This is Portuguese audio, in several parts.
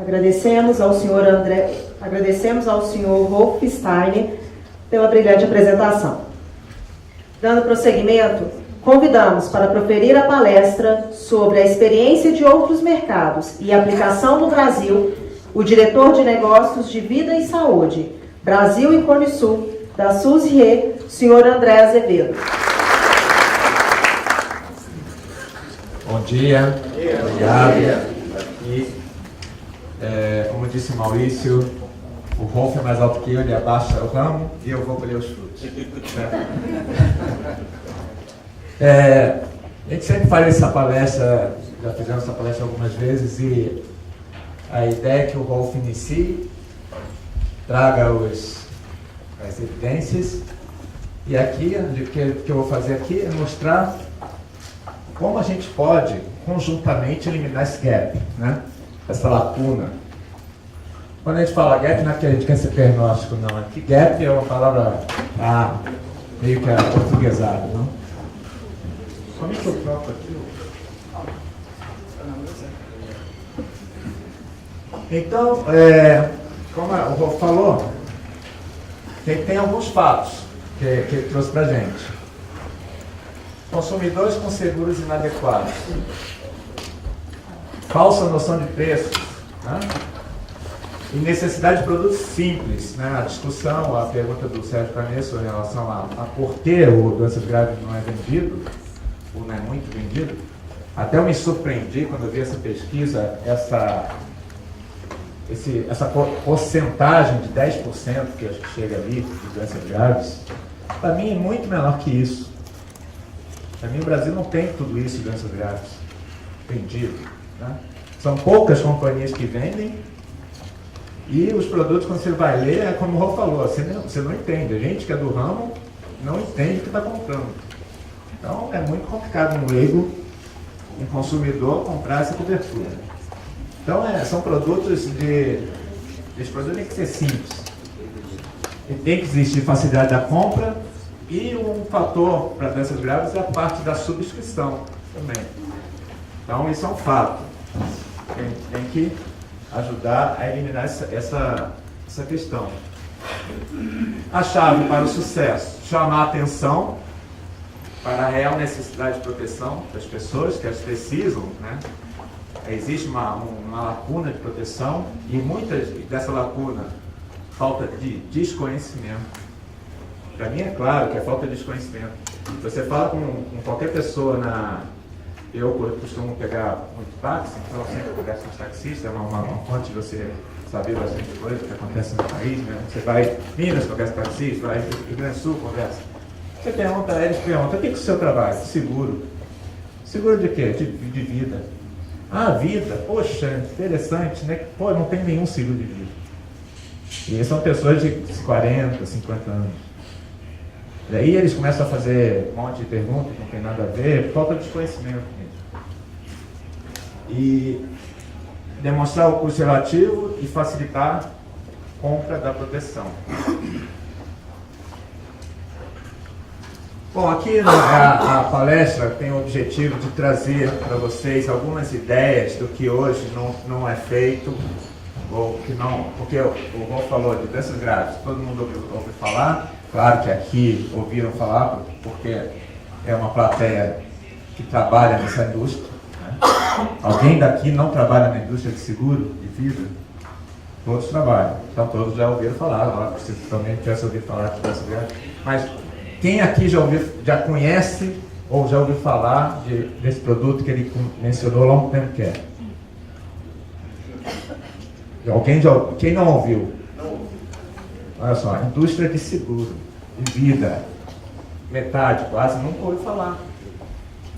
Agradecemos ao senhor Rolf Steiner pela brilhante apresentação. Dando prosseguimento, convidamos para proferir a palestra sobre a experiência de outros mercados e aplicação no Brasil o diretor de negócios de Vida e Saúde, Brasil e Cone Sul, da SUSRIE, senhor André Azevedo. Bom dia. Obrigado. E, como disse Maurício, o Rolf é mais alto que eu, ele abaixa o ramo e eu vou colher os frutos. A gente sempre faz essa palestra, já fizemos essa palestra algumas vezes, e a ideia é que o Rolf inicie, traga as evidências, e aqui, o que eu vou fazer aqui é mostrar como a gente pode conjuntamente eliminar esse gap, né? Essa lacuna. Quando a gente fala gap, não é que a gente quer ser pernóstico, não. Aqui gap é uma palavra meio que portuguesada, não? Como é que eu troco aqui? Então, como o Rolf falou, tem alguns fatos que ele trouxe para a gente. Consumidores com seguros inadequados. Falsa noção de preço. Né? E necessidade de produtos simples. Né? A discussão, a pergunta do Sérgio Canesso em relação a por que o doenças graves não é vendido, ou não é muito vendido. Até eu me surpreendi quando eu vi essa pesquisa, essa porcentagem de 10% que acho que chega ali, de doenças graves, para mim é muito menor que isso. Para mim o Brasil não tem tudo isso de doenças graves vendido. Né? São poucas companhias que vendem, e os produtos, quando você vai ler, é como o Rolf falou, você não entende. A gente que é do ramo não entende o que está comprando. Então é muito complicado um leigo, um consumidor, comprar essa cobertura. Então são produtos esse produto tem que ser simples. E tem que existir facilidade da compra, e um fator para doenças graves é a parte da subscrição também. Então isso é um fato. Tem que ajudar a eliminar essa questão. A chave para o sucesso: chamar a atenção para a real necessidade de proteção das pessoas, que elas precisam, né? Existe uma lacuna de proteção, e muitas dessa lacuna, falta de desconhecimento. Para mim é claro que é falta de desconhecimento. Você fala com qualquer pessoa eu costumo pegar muito táxi, então eu sempre converso com os taxistas, é uma fonte de você saber bastante coisa que acontece no país, né? Você vai em Minas, conversa com taxista, vai em Rio Grande do Sul, conversa. Você pergunta, eles perguntam: o que é o seu trabalho? Seguro. Seguro de quê? De vida. Vida, poxa, interessante, né? Pô, não tem nenhum seguro de vida. E são pessoas de 40, 50 anos. Daí eles começam a fazer um monte de perguntas que não tem nada a ver, por falta de desconhecimento mesmo. E demonstrar o custo relativo e facilitar a compra da proteção. Bom, aqui a palestra tem o objetivo de trazer para vocês algumas ideias do que hoje não é feito, ou que não, porque o Rolf falou de doenças graves, todo mundo ouve falar, claro que aqui ouviram falar, porque é uma plateia que trabalha nessa indústria. Né? Alguém daqui não trabalha na indústria de seguro de vida? Todos trabalham, então todos já ouviram falar, se também tivesse ouvido falar de doenças graves. Mas quem aqui já conhece ou já ouviu falar desse produto que ele mencionou, Long Term Care? Quem não ouviu? Olha só, indústria de seguro, de vida, metade quase nunca ouviu falar.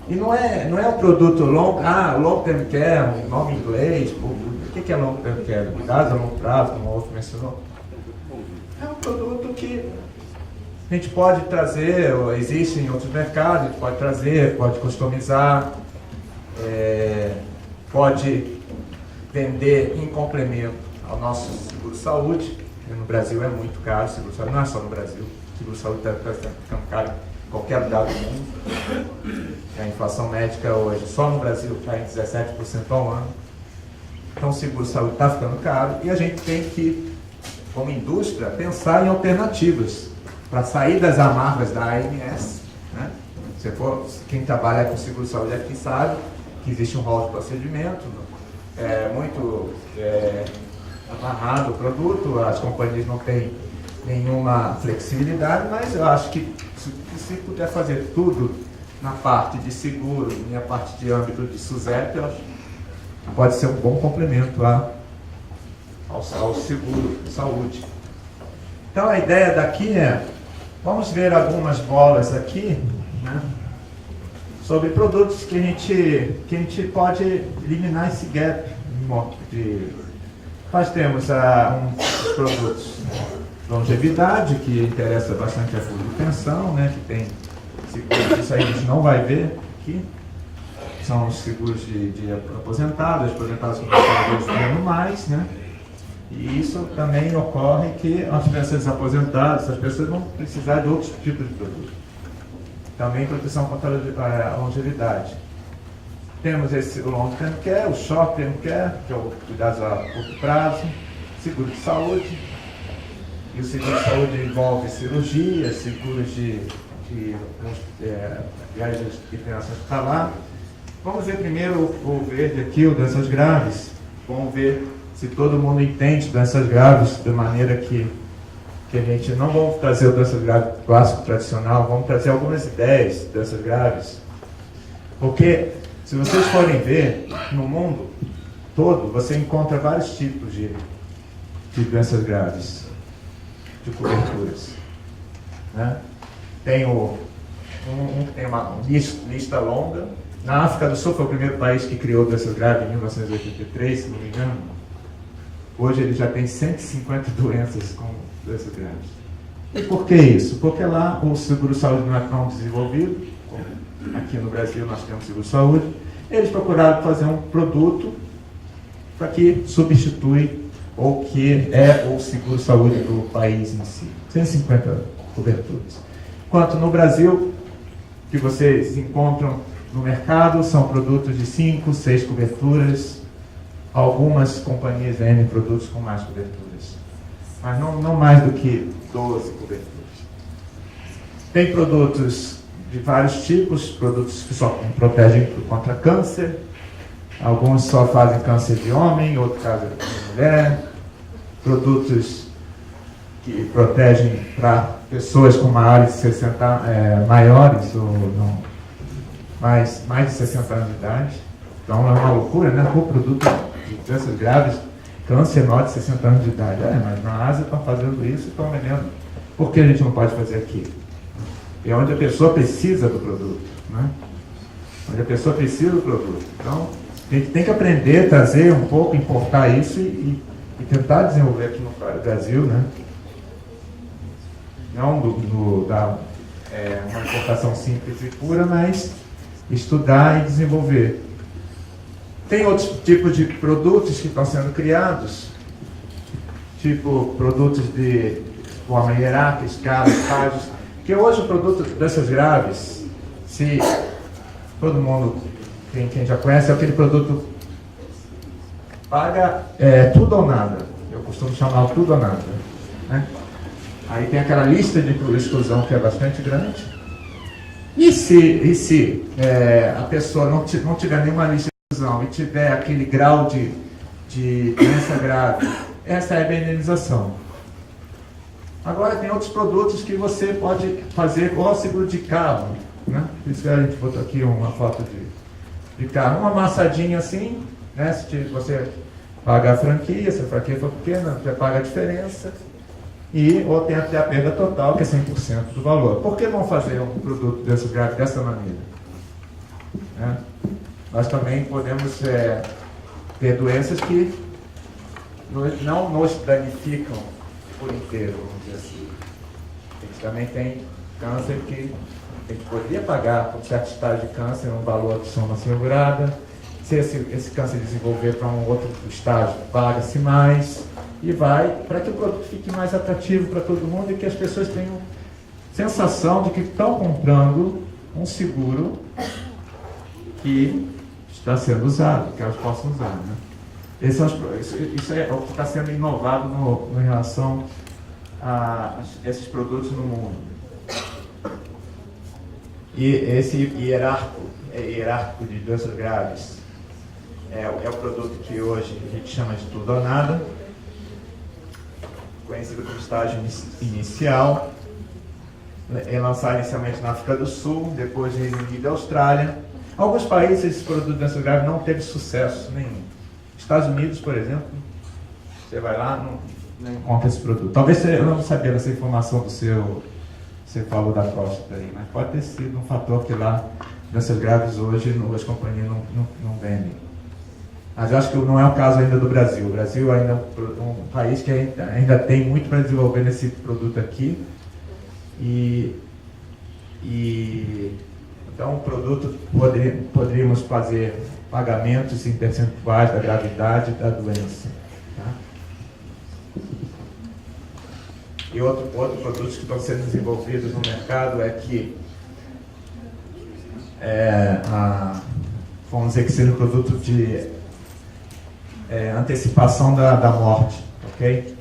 E não é um produto long term care, um nome em inglês. O que é long term care? Cuidados a longo prazo, como o outro mencionou. É um produto que a gente pode trazer, existe em outros mercados, a gente pode trazer, pode customizar, pode vender em complemento ao nosso seguro-saúde. No Brasil é muito caro, seguro-saúde não é só no Brasil, seguro-saúde está ficando caro em qualquer lugar do mundo. A inflação médica hoje, só no Brasil, está em 17% ao ano. Então o seguro-saúde está ficando caro e a gente tem que, como indústria, pensar em alternativas para sair das amarras da ANS. Né? Quem trabalha com seguro-saúde aqui sabe que existe um rol de procedimento muito amarrado o produto, as companhias não têm nenhuma flexibilidade, mas eu acho que se puder fazer tudo na parte de seguro, na parte de âmbito de SUSEP, eu acho que pode ser um bom complemento ao seguro de saúde. Então a ideia daqui vamos ver algumas bolas aqui, né, sobre produtos que a gente pode eliminar esse gap. Nós temos uns produtos de longevidade, que interessa bastante a fundo de pensão, né, que tem seguros, isso aí a gente não vai ver aqui. São os seguros de aposentados com trabalhadores ganhando mais, né? E isso também ocorre que as pessoas aposentadas, as pessoas vão precisar de outros tipos de produtos. Também proteção contra a longevidade. Temos o long term care, o short term care, que é o cuidado a curto prazo, seguro de saúde. E o seguro de saúde envolve cirurgias, seguros de viagens de crianças hospitalar. Vamos ver primeiro o verde aqui, o doenças graves. Vamos ver se todo mundo entende doenças graves de maneira que a gente não vamos trazer o doenças graves clássico, tradicional, vamos trazer algumas ideias de doenças graves. Porque, se vocês forem ver, no mundo todo, você encontra vários tipos de doenças graves, de coberturas. Né? Tem uma lista longa. Na África do Sul foi o primeiro país que criou doenças graves em 1983, se não me engano. Hoje ele já tem 150 doenças com doenças graves. E por que isso? Porque lá o seguro-saúde não é tão desenvolvido, como aqui no Brasil nós temos seguro-saúde. Eles procuraram fazer um produto para que substitui ou que é o seguro-saúde do país em si. 150 coberturas. Enquanto no Brasil, que vocês encontram no mercado, são produtos de 5, 6 coberturas. Algumas companhias vendem produtos com mais coberturas, mas não mais do que 12 coberturas. Tem produtos de vários tipos, produtos que só protegem contra câncer, alguns só fazem câncer de homem, outro caso de mulher, produtos que protegem para pessoas com maiores de 60, maiores ou não, mais de 60 anos de idade. Então é uma loucura, né? O produto de doenças graves, câncer maior de 60 anos de idade. Mas na Ásia estão fazendo isso e estão vendendo. Por que a gente não pode fazer aqui? É onde a pessoa precisa do produto, né? Onde a pessoa precisa do produto. Então, a gente tem que aprender, trazer um pouco, importar isso e tentar desenvolver aqui no Brasil, né? Não uma importação simples e pura, mas estudar e desenvolver. Tem outros tipos de produtos que estão sendo criados, tipo produtos de forma hierárquica, escala, estágios, que hoje o produto dessas graves, se todo mundo, quem já conhece, é aquele produto paga tudo ou nada. Eu costumo chamar tudo ou nada. Né? Aí tem aquela lista de exclusão que é bastante grande. E se a pessoa não tiver nenhuma lista de exclusão e tiver aquele grau de doença grave, essa é a indenização. Agora tem outros produtos que você pode fazer igual seguro de carro. Né? Por isso que a gente botou aqui uma foto de carro. Uma amassadinha assim, né? Se você paga a franquia, se a franquia for pequena, você paga a diferença. Ou tem até a perda total, que é 100% do valor. Por que não fazer um produto desse grave dessa maneira? Né? Nós também podemos ter doenças que não nos danificam por inteiro, vamos dizer assim. A gente também tem câncer que a gente poderia pagar por certo estágio de câncer um valor de soma segurada. Se esse câncer desenvolver para um outro estágio, paga-se mais. E vai para que o produto fique mais atrativo para todo mundo e que as pessoas tenham sensação de que estão comprando um seguro que está sendo usado, que elas possam usar. Né? Isso é o que está sendo inovado em relação a esses produtos no mundo. E esse hierárquico de doenças graves é o produto que hoje a gente chama de tudo ou nada, conhecido como estágio inicial. É lançado inicialmente na África do Sul, depois no Reino Unido e Austrália. Alguns países esse produto de doença grave não teve sucesso nenhum. Estados Unidos, por exemplo, você vai lá, não encontra esse produto. Talvez eu não sabia dessa informação do seu, você falou da próstata aí, mas pode ter sido um fator que lá, doenças graves hoje, as companhias não vendem. Mas eu acho que não é o caso ainda do Brasil. O Brasil ainda é um país que ainda tem muito para desenvolver nesse produto aqui. Então o produto poderíamos fazer pagamentos em percentuais da gravidade da doença. Tá? E outros produtos que estão sendo desenvolvidos no mercado é que vamos dizer que seja um produto de antecipação da morte, ok?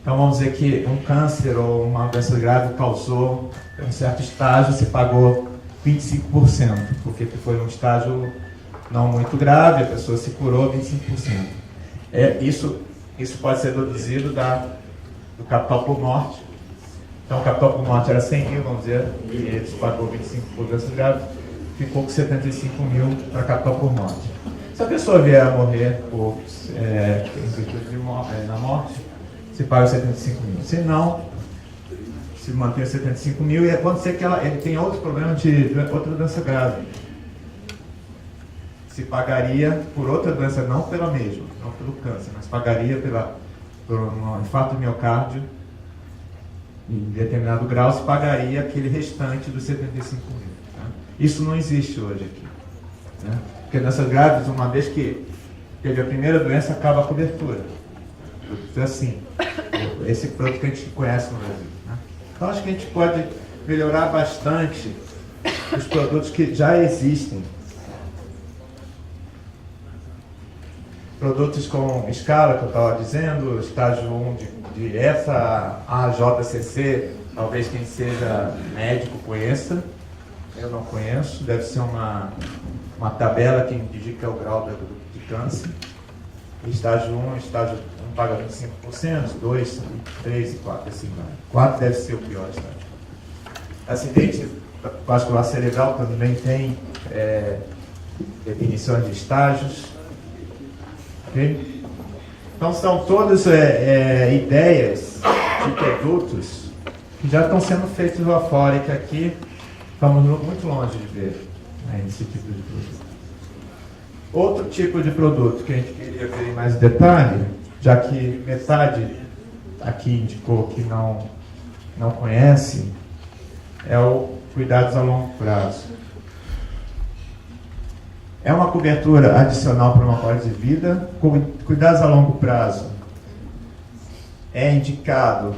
Então vamos dizer que um câncer ou uma doença grave causou um certo estágio, você pagou 25%, porque foi um estágio não muito grave, a pessoa se curou 25%. Isso pode ser deduzido do capital por morte. Então o capital por morte era 100 mil, vamos dizer, e ele pagou 25 por doença grave, ficou com 75 mil para capital por morte. Se a pessoa vier a morrer na morte, se paga 75 mil. Se não, se mantém 75 mil, e pode ser que ele tenha outro problema de outra doença grave. Se pagaria por outra doença, não pela mesma, não pelo câncer, mas pagaria por um infarto de miocárdio em determinado grau, se pagaria aquele restante dos 75 mil. Tá? Isso não existe hoje aqui. Né? Porque doenças graves, uma vez que teve a primeira doença, acaba a cobertura. É assim, esse produto que a gente conhece no Brasil. Né? Então acho que a gente pode melhorar bastante os produtos que já existem. Produtos com escala, que eu estava dizendo, estágio 1 de essa AJCC, talvez quem seja médico conheça, eu não conheço, deve ser uma tabela que indica o grau de câncer. Estágio 1, estágio 1 paga 25%, 2, 3 e 4, assim vai. 4 deve ser o pior estágio. Acidente vascular cerebral também tem definições de estágios. Okay? Então são todas ideias de produtos que já estão sendo feitos lá fora e que aqui estamos muito longe de ver esse tipo de produto. Outro tipo de produto que a gente queria ver em mais detalhe, já que metade aqui indicou que não conhece, é o cuidados a longo prazo. É uma cobertura adicional para uma qualidade de vida. Cuidados a longo prazo é indicado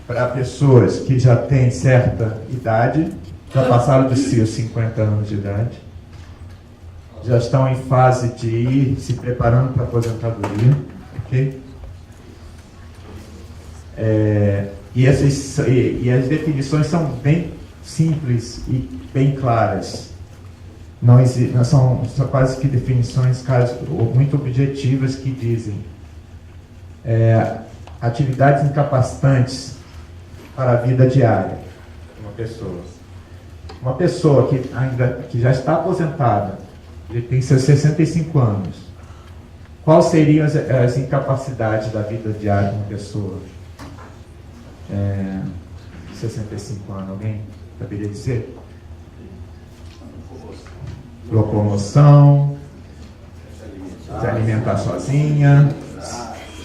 para pessoas que já têm certa idade, já passaram dos seus 50 anos de idade, já estão em fase de ir se preparando para a aposentadoria, ok? E as definições são bem simples e bem claras. Não são quase que definições muito objetivas que dizem atividades incapacitantes para a vida diária de uma pessoa. Uma pessoa que já está aposentada, ele tem seus 65 anos, quais seriam as incapacidades da vida diária de uma pessoa de 65 anos? Alguém saberia dizer? Locomoção, se alimentar sozinha,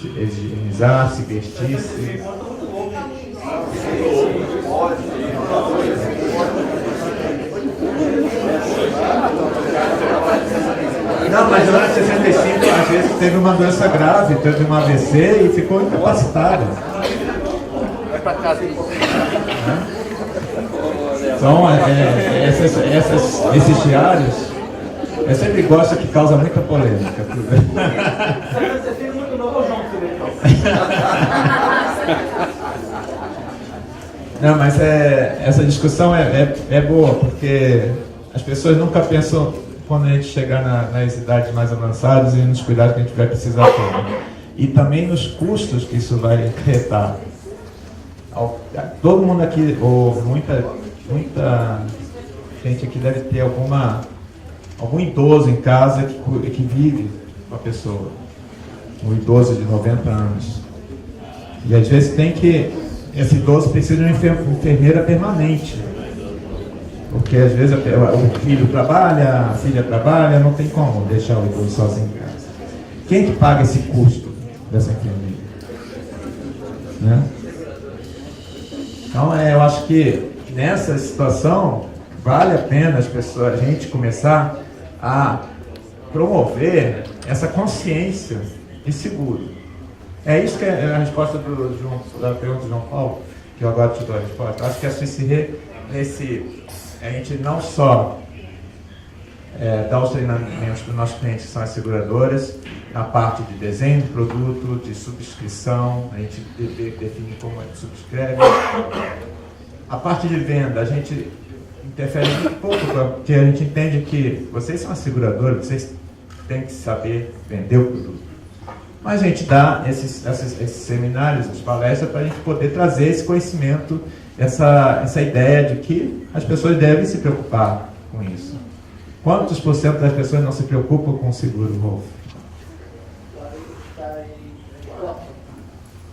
se higienizar, se vestir-se. Não, mas antes de 65, às vezes teve uma doença grave, teve uma AVC e ficou incapacitado. Vai pra casa. Então, esses diários Eu sempre gosto que causa muita polêmica. Você fica muito novo, João Felipe. Não, mas essa discussão é boa, porque as pessoas nunca pensam quando a gente chegar nas idades mais avançadas e nos cuidados que a gente vai precisar ter. E também nos custos que isso vai acarretar. Todo mundo aqui, ou muita gente aqui deve ter algum idoso em casa que vive com a pessoa. Um idoso de 90 anos. E às vezes esse idoso precisa de uma enfermeira permanente. Porque às vezes o filho trabalha, a filha trabalha, não tem como deixar o idoso sozinho em casa. Quem que paga esse custo dessa enfermeira? Né? Então eu acho que nessa situação vale a pena a gente começar a promover essa consciência de seguro. É isso que é a resposta da pergunta do João Paulo, que eu agora te dou a resposta. Eu acho que a Suicirê, a gente não só dá os treinamentos para os nossos clientes, que são as seguradoras, na parte de desenho de produto, de subscrição, a gente define como é que subscreve. A parte de venda, a gente interfere muito pouco, porque a gente entende que vocês são as seguradoras, vocês têm que saber vender o produto. Mas a gente dá esses seminários, essas palestras, para a gente poder trazer esse conhecimento, essa ideia de que as pessoas devem se preocupar com isso. Quantos por cento das pessoas não se preocupam com o seguro, Wolf?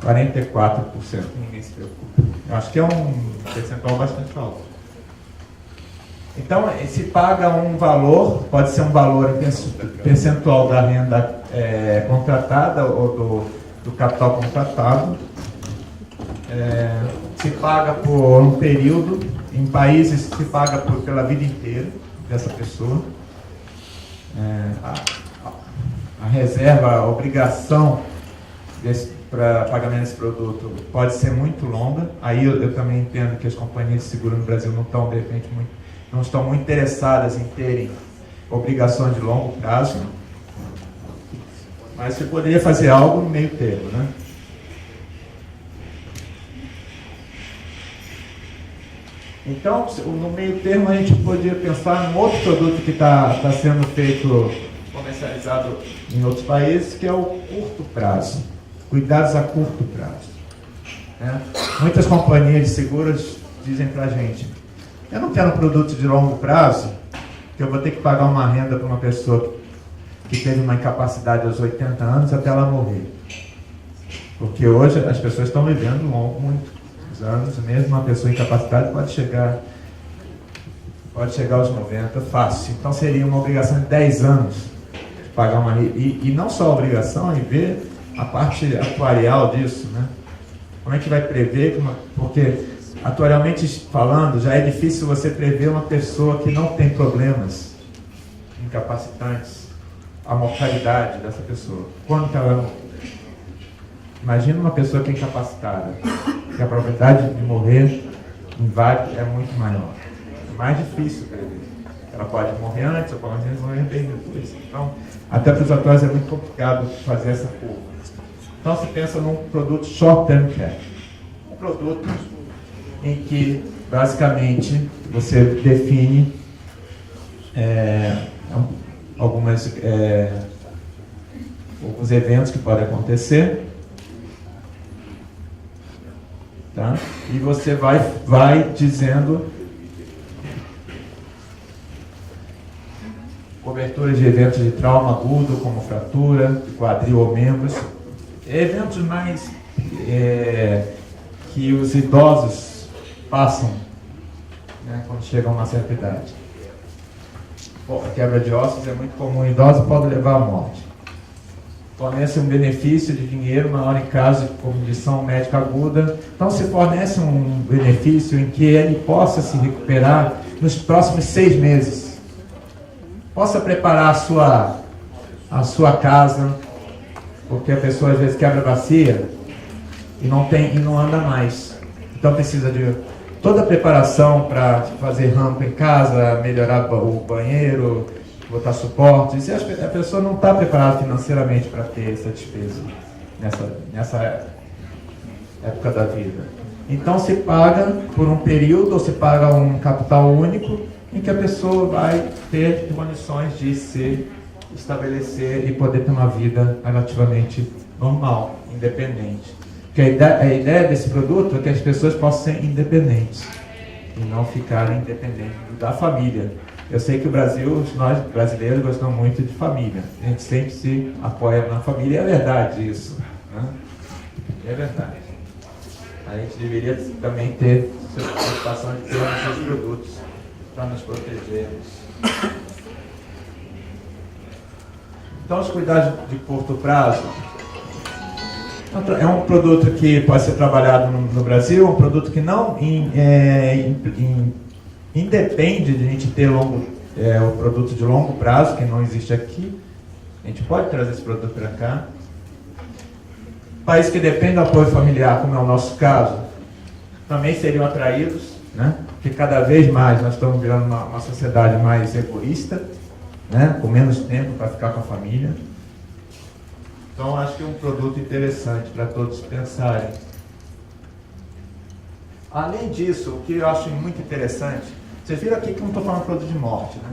44%. Ninguém se preocupa. Eu acho que é um percentual bastante alto. Então, se paga um valor, pode ser um valor percentual da renda contratada ou do capital contratado. Se paga por um período, em países se paga pela vida inteira dessa pessoa. A reserva, a obrigação para pagamento desse produto pode ser muito longa. Aí eu também entendo que as companhias de seguro no Brasil não estão, de repente, não estão muito interessadas em terem obrigações de longo prazo. Mas você poderia fazer algo no meio termo, né? Então, no meio termo, a gente poderia pensar num outro produto que está sendo feito, comercializado em outros países, que é o curto prazo. Cuidados a curto prazo. Né? Muitas companhias de seguros dizem para a gente: eu não quero um produto de longo prazo, que eu vou ter que pagar uma renda para uma pessoa que teve uma incapacidade aos 80 anos até ela morrer. Porque hoje as pessoas estão vivendo muitos anos, mesmo uma pessoa incapacitada pode chegar aos 90 fácil. Então seria uma obrigação de 10 anos de pagar uma renda. E não só a obrigação, e ver a parte atuarial disso, né? Como é que vai prever? Porque atuarialmente falando, já é difícil você prever uma pessoa que não tem problemas incapacitantes, a mortalidade dessa pessoa. Quando que ela... Imagina uma pessoa que é incapacitada, que a probabilidade de morrer inválido é muito maior. É mais difícil prever. Ela pode morrer antes, ou pode morrer bem depois. Então, até para os atuários é muito complicado fazer essa curva. Então, se pensa num produto short-term care. Um produto em que, basicamente, você define alguns eventos que podem acontecer, tá? E você vai dizendo cobertura de eventos de trauma agudo, como fratura de quadril ou membros, eventos mais que os idosos passam, né, quando chegam a uma certa idade. A quebra de ossos é muito comum, idosos pode levar à morte. Fornece um benefício de dinheiro maior em caso de condição médica aguda. Então se fornece um benefício em que ele possa se recuperar nos próximos 6 meses. Possa preparar a sua casa, porque a pessoa às vezes quebra a bacia e não anda mais. Então precisa de toda a preparação para fazer rampa em casa, melhorar o banheiro, botar suporte, e a pessoa não está preparada financeiramente para ter essa despesa nessa época da vida. Então se paga por um período, ou se paga um capital único, em que a pessoa vai ter condições de se estabelecer e poder ter uma vida relativamente normal, independente. Porque a ideia desse produto é que as pessoas possam ser independentes e não ficarem dependentes da família. Eu sei que o Brasil, nós brasileiros gostamos muito de família. A gente sempre se apoia na família, e é verdade isso, né? É verdade. A gente deveria também ter preocupação de ter os seus produtos para nos protegermos. Então, os cuidados de curto prazo é um produto que pode ser trabalhado no Brasil, um produto que não independe de a gente ter o produto de longo prazo, que não existe aqui. A gente pode trazer esse produto para cá. Países que dependem do apoio familiar, como é o nosso caso, também seriam atraídos, né? Porque cada vez mais nós estamos virando uma sociedade mais egoísta, né? Com menos tempo para ficar com a família. Então, acho que é um produto interessante para todos pensarem. Além disso, o que eu acho muito interessante, vocês viram aqui que eu não estou falando de produto de morte, né?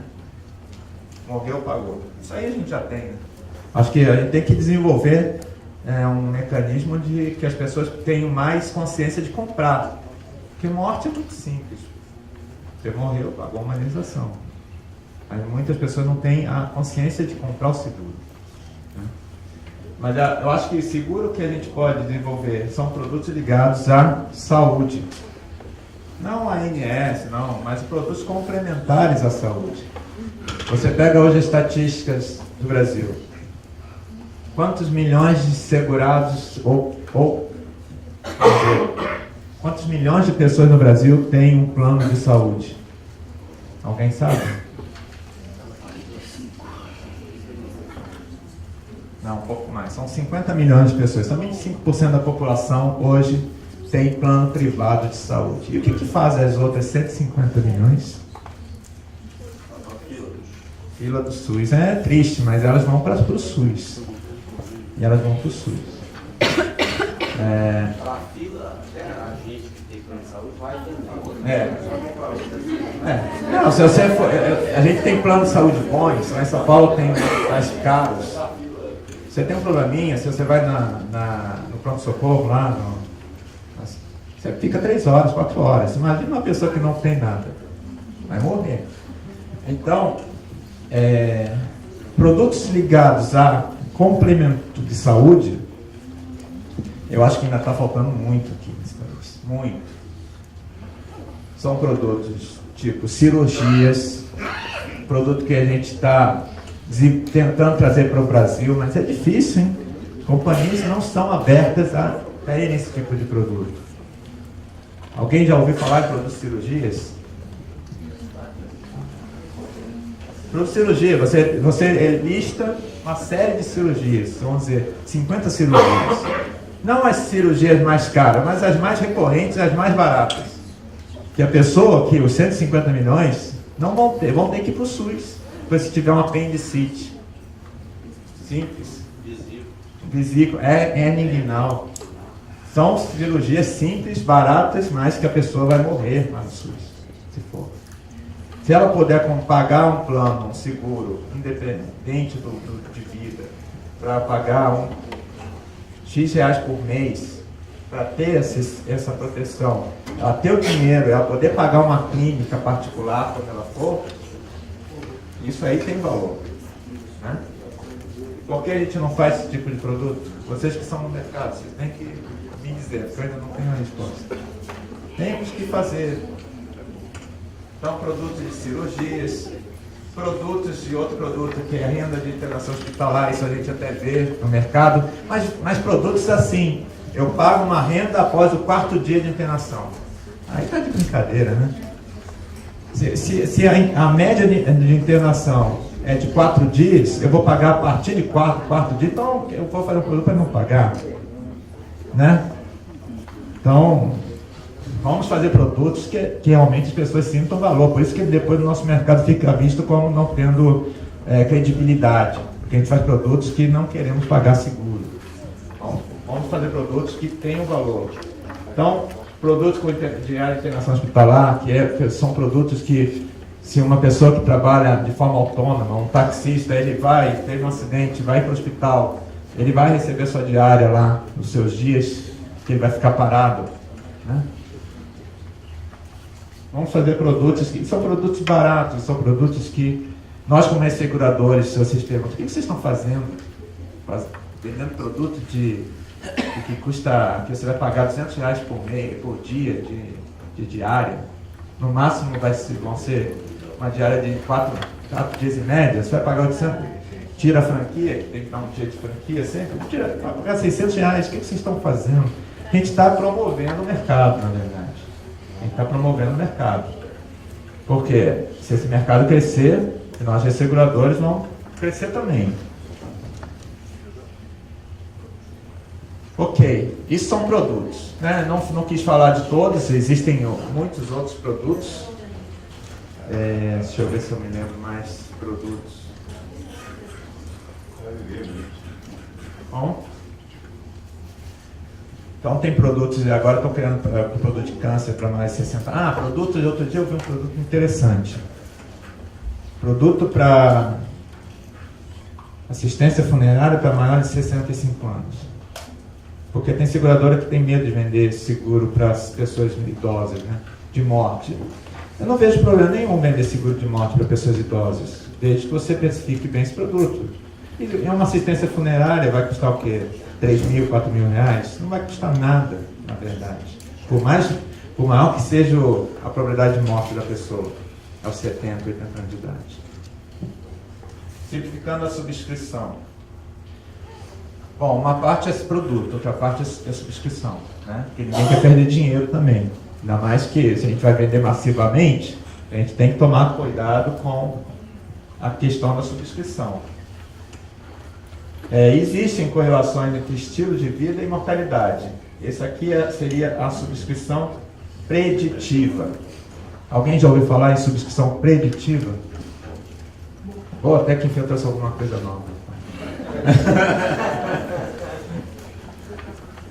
Morreu, pagou. Isso aí a gente já tem, né? Acho que a gente tem que desenvolver um mecanismo de que as pessoas tenham mais consciência de comprar. Porque morte é muito simples. Você morreu, pagou uma indenização. Aí muitas pessoas não têm a consciência de comprar o seguro. Mas eu acho que o seguro que a gente pode desenvolver são produtos ligados à saúde. Não a ANS, não, mas produtos complementares à saúde. Você pega hoje as estatísticas do Brasil. Quantos milhões de segurados, quantos milhões de pessoas no Brasil têm um plano de saúde? Alguém sabe? Não, um pouco mais. São 50 milhões de pessoas. Somente 5% da população hoje tem plano privado de saúde. E o que fazem as outras 150 milhões? Fila do SUS. É triste, mas elas vão para o SUS. E elas vão para o SUS. A fila, a gente que tem plano de saúde vai entender. Não, se você for, a gente tem plano de saúde bom, mas em São Paulo tem mais caros. Você tem um probleminha, se você vai no pronto-socorro lá, você fica 3 horas, 4 horas. Imagina uma pessoa que não tem nada. Vai morrer. Então, produtos ligados a complemento de saúde, eu acho que ainda está faltando muito aqui nesse país. Muito. São produtos tipo cirurgias, produto que a gente está tentando trazer para o Brasil, mas é difícil, hein? Companhias não estão abertas a terem esse tipo de produto. Alguém já ouviu falar de produtos de cirurgias? Produto de cirurgia, você lista uma série de cirurgias, vamos dizer, 50 cirurgias. Não as cirurgias mais caras, mas as mais recorrentes, as mais baratas. Que a pessoa, que os 150 milhões, não vão ter que ir para o SUS. Se tiver um apendicite. Simples. Vesícula. É inguinal. São cirurgias simples, baratas, mas que a pessoa vai morrer lá no SUS, se for. Se ela puder pagar um plano, um seguro, independente de vida, para pagar X reais por mês, para ter essa proteção, ela ter o dinheiro, ela poder pagar uma clínica particular quando ela for, isso aí tem valor, né? Por que a gente não faz esse tipo de produto? Vocês que são no mercado, vocês têm que me dizer, porque eu ainda não tenho a resposta. Temos que fazer. Então, produtos de cirurgias, produtos de outro produto que é a renda de internação hospitalar, isso a gente até vê no mercado, mas produtos assim, eu pago uma renda após o 4º dia de internação. Aí tá de brincadeira, né? Se a média de internação é de 4 dias, eu vou pagar a partir de quarto dia, então eu vou fazer um produto para não pagar, né? Então, vamos fazer produtos que realmente as pessoas sintam valor. Por isso que depois o nosso mercado fica visto como não tendo credibilidade, porque a gente faz produtos que não queremos pagar seguro. Vamos fazer produtos que tenham valor. Então, produtos de área de internação hospitalar, que são produtos que, se uma pessoa que trabalha de forma autônoma, um taxista, ele teve um acidente, vai para o hospital, ele vai receber sua diária lá nos seus dias, que ele vai ficar parado, né? Vamos fazer produtos que são produtos baratos, são produtos que nós, como seguradores, se vocês perguntam, o que vocês estão fazendo? Vendendo produto que custa, que você vai pagar R$200 por dia de diária. No máximo vão ser uma diária de 4 dias em média, você vai pagar 800, tira a franquia, que tem que dar um dia de franquia sempre, vai pagar R$600, o que vocês estão fazendo? A gente está promovendo o mercado, na verdade. A gente está promovendo o mercado. Porque se esse mercado crescer, nós, seguradores, vamos crescer também. Ok, isso são produtos, né? Não quis falar de todos, existem muitos outros produtos. Deixa eu ver se eu me lembro mais produtos. Bom, então tem produtos, agora estão criando produto de câncer para mais de 60 anos. Produtos, outro dia eu vi um produto interessante. Produto para assistência funerária para maiores de 65 anos. Porque tem seguradora que tem medo de vender seguro para as pessoas idosas, né? De morte. Eu não vejo problema nenhum vender seguro de morte para pessoas idosas, desde que você especifique bem esse produto. E uma assistência funerária vai custar o quê? 3 mil, 4 mil reais? Não vai custar nada, na verdade. Por maior que seja a probabilidade de morte da pessoa, aos 70, 80 anos de idade. Simplificando a subscrição. Bom, uma parte é esse produto, outra parte é a subscrição, né? Porque ninguém quer perder dinheiro também. Ainda mais que se a gente vai vender massivamente, a gente tem que tomar cuidado com a questão da subscrição. Existem correlações entre estilo de vida e mortalidade. Esse aqui seria a subscrição preditiva. Alguém já ouviu falar em subscrição preditiva? Ou até que infiltrou alguma coisa nova.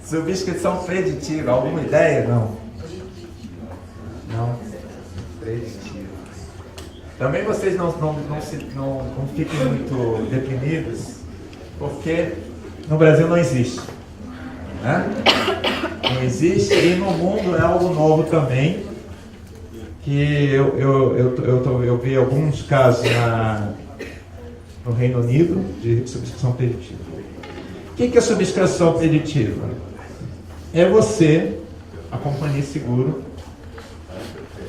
Subscrição preditiva, alguma ideia? Não. Preditiva. Também vocês não fiquem muito deprimidos, porque no Brasil não existe. Né? Não existe, e no mundo é algo novo também, que eu vi alguns casos no Reino Unido de subscrição preditiva. O que é subscrição preditiva? É você, a companhia seguro,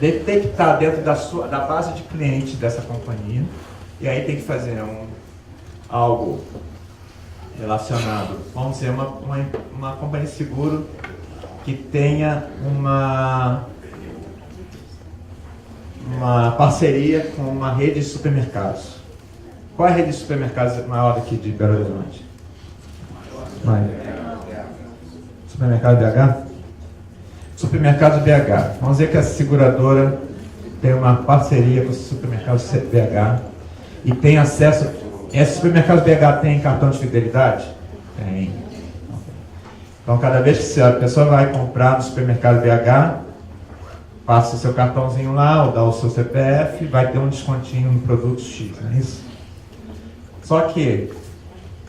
detectar dentro da base de clientes dessa companhia, e aí tem que fazer algo relacionado, vamos dizer, uma companhia de seguro que tenha uma parceria com uma rede de supermercados. Qual é a rede de supermercados maior aqui de Belo Horizonte? Supermercado BH? Supermercado BH. Vamos dizer que a seguradora tem uma parceria com o supermercado BH e tem acesso. Esse supermercado BH tem cartão de fidelidade? Tem. Então, cada vez que a pessoa vai comprar no supermercado BH, passa o seu cartãozinho lá, ou dá o seu CPF, vai ter um descontinho no produto X, não é isso? Só que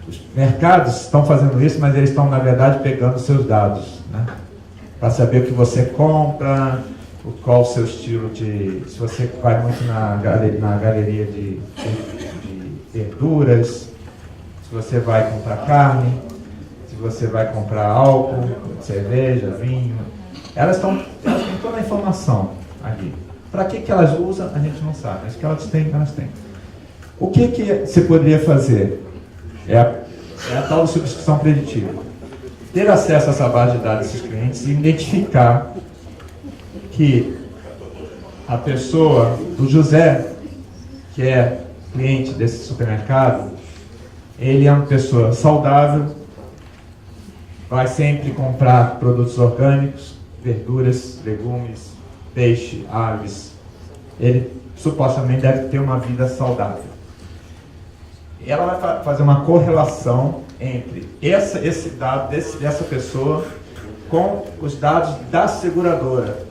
os mercados estão fazendo isso, mas eles estão, na verdade, pegando os seus dados, né? Para saber o que você compra, qual o seu estilo de... Se você vai muito na galeria de verduras, se você vai comprar carne, se você vai comprar álcool, cerveja, vinho. Elas têm toda a informação ali. Para que elas usam, a gente não sabe, mas que elas têm, elas têm. O que se poderia fazer? É a tal de subscrição preditiva. Ter acesso a essa base de dados desses clientes e identificar que a pessoa, do José, que é cliente desse supermercado, ele é uma pessoa saudável, vai sempre comprar produtos orgânicos, verduras, legumes, peixe, aves. Ele supostamente deve ter uma vida saudável. ela vai fazer uma correlação entre esse dado dessa pessoa com os dados da seguradora,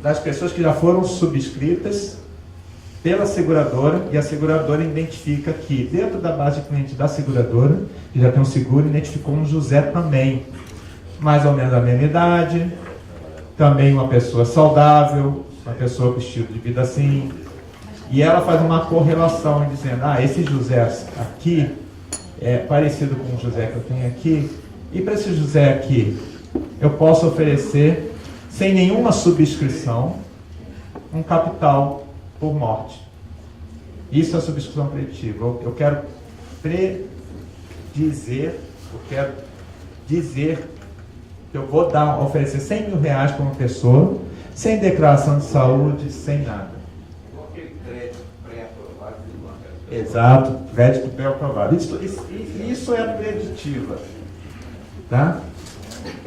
das pessoas que já foram subscritas pela seguradora, e a seguradora identifica que dentro da base de clientes da seguradora, que já tem um seguro, identificou um José também, mais ou menos a mesma idade, também uma pessoa saudável, uma pessoa com estilo de vida assim, e ela faz uma correlação dizendo, esse José aqui é parecido com o José que eu tenho aqui, e para esse José aqui, eu posso oferecer, sem nenhuma subscrição, um capital por morte. Isso é a subscrição preditiva. Eu quero dizer que eu vou oferecer 100 mil reais para uma pessoa, sem declaração de saúde, sem nada. Aquele crédito pré-aprovado do banco. Exato, crédito pré-aprovado. Isso é a preditiva. Tá?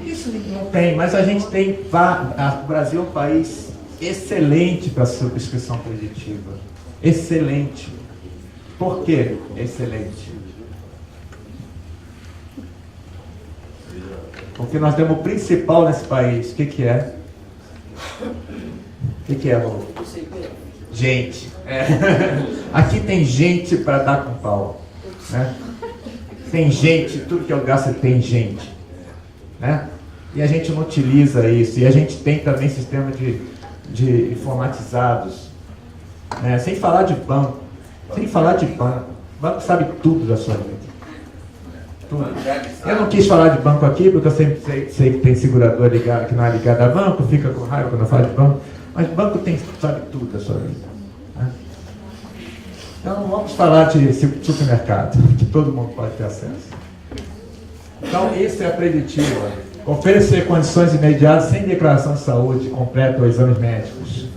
Isso não tem, mas a gente tem. O Brasil é um país excelente para subscrição preditiva. Excelente. Por que excelente? Porque nós temos o principal nesse país. O que é? O que é, Lu? Gente. Aqui tem gente para dar com pau. Né? Tem gente, tudo que eu gasto tem gente. Né? E a gente não utiliza isso. E a gente tem também sistema de informatizados. Né? Sem falar de banco. O banco sabe tudo da sua vida. Tudo. Eu não quis falar de banco aqui, porque eu sempre sei que tem segurador ligado, que não é ligado a banco, fica com raiva quando eu falo de banco. Mas banco sabe tudo da sua vida. Né? Então vamos falar de supermercado, que todo mundo pode ter acesso. Então, isso é a preditiva. Oferecer condições imediatas, sem declaração de saúde completa ou exames médicos,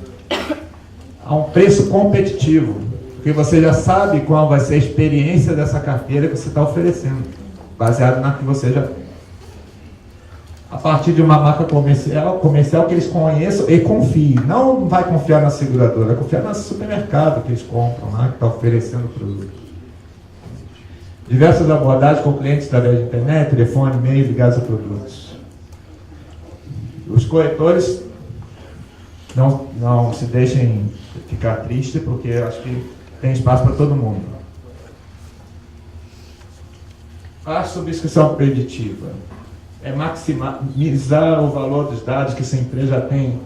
a um preço competitivo, porque você já sabe qual vai ser a experiência dessa carteira que você está oferecendo, baseado na que você já... A partir de uma marca comercial que eles conheçam e confiem. Não vai confiar na seguradora, vai confiar no supermercado que eles compram lá, que está oferecendo o produto. Diversas abordagens com clientes através de internet, telefone, e-mail ligados a produtos. Os corretores não se deixem ficar tristes, porque eu acho que tem espaço para todo mundo. A subscrição preditiva é maximizar o valor dos dados que essa empresa já tem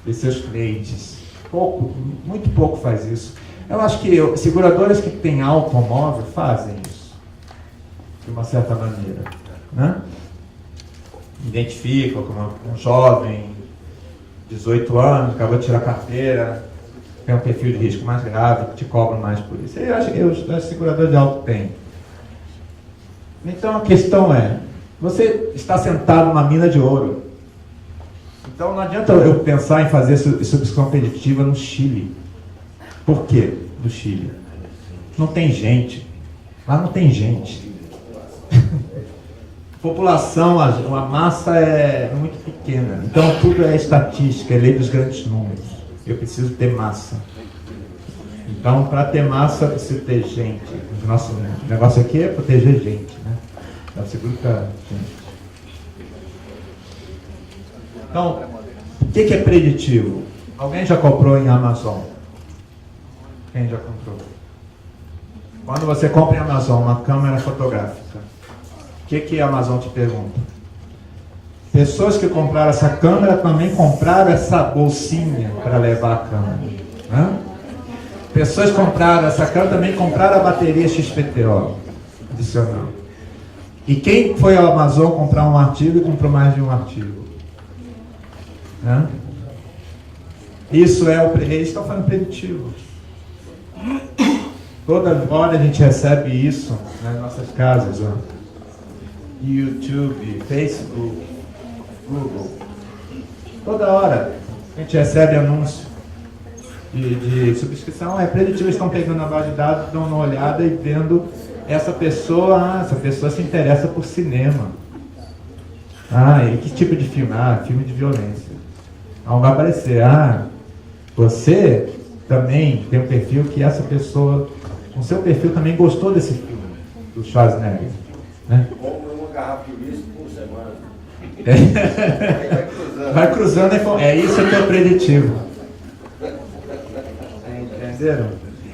de seus clientes. Muito pouco faz isso. Eu acho que seguradoras que têm automóvel fazem isso, de uma certa maneira. Né? Identificam como um jovem, 18 anos, acabou de tirar a carteira, tem um perfil de risco mais grave, te cobram mais por isso. Eu acho que os seguradores de auto têm. Então a questão é, você está sentado numa mina de ouro. Então não adianta eu pensar em fazer subscrição preditiva no Chile. Por quê? No Chile. Não tem gente. Lá não tem gente. População, a massa é muito pequena. Então tudo é estatística, é lei dos grandes números. Eu preciso ter massa. Então, para ter massa, preciso ter gente. O nosso negócio aqui é proteger gente, né? É o seguro para gente. Então, o que é preditivo? Alguém já comprou em Amazon? Quem já comprou? Quando você compra em Amazon uma câmera fotográfica, o que a Amazon te pergunta? Pessoas que compraram essa câmera também compraram essa bolsinha para levar a câmera. Né? Pessoas que compraram essa câmera também compraram a bateria XPTO adicional. E quem foi ao Amazon comprar um artigo e comprou mais de um artigo? Né? Isso eles estão falando preditivo. Toda hora a gente recebe isso nas nossas casas. Ó. YouTube, Facebook, Google. Toda hora a gente recebe anúncio de subscrição. É preditivo, eles estão pegando a base de dados, dando uma olhada e vendo essa pessoa se interessa por cinema. E que tipo de filme? Filme de violência. Então vai aparecer, você também tem um perfil que essa pessoa com seu perfil também gostou desse filme, do Schwarzenegger. Né? Compra uma garrafa de uísque por semana. Vai cruzando, é isso que é o preditivo. Entenderam?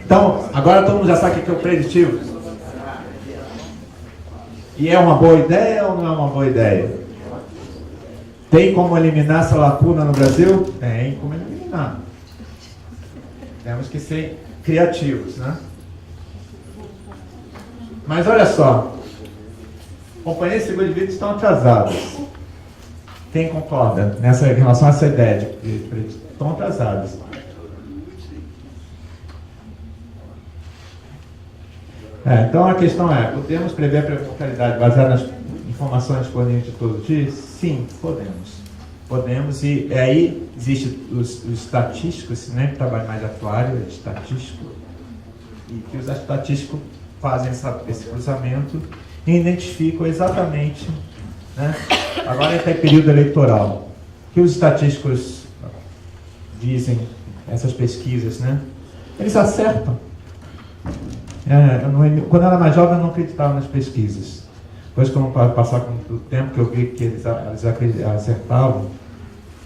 Então, agora todo mundo já sabe o que é o preditivo. E é uma boa ideia ou não é uma boa ideia? Tem como eliminar essa lacuna no Brasil? Tem como eliminar. Temos que ser criativos, né? Mas olha só, companhias de seguro de vida estão atrasadas. Quem concorda em relação a essa ideia de estão atrasadas? Então a questão é, podemos prever a mortalidade baseada nas informações disponíveis de todos os dias? Sim, podemos. Podemos, e aí existem os estatísticos, né, que trabalham mais de atuário, é estatístico, e que os estatísticos fazem esse cruzamento e identificam exatamente, né, agora está em período eleitoral, que os estatísticos dizem, essas pesquisas, né, eles acertam. Quando eu era mais jovem, eu não acreditava nas pesquisas. Depois que eu passar com o tempo que eu vi que eles acertavam,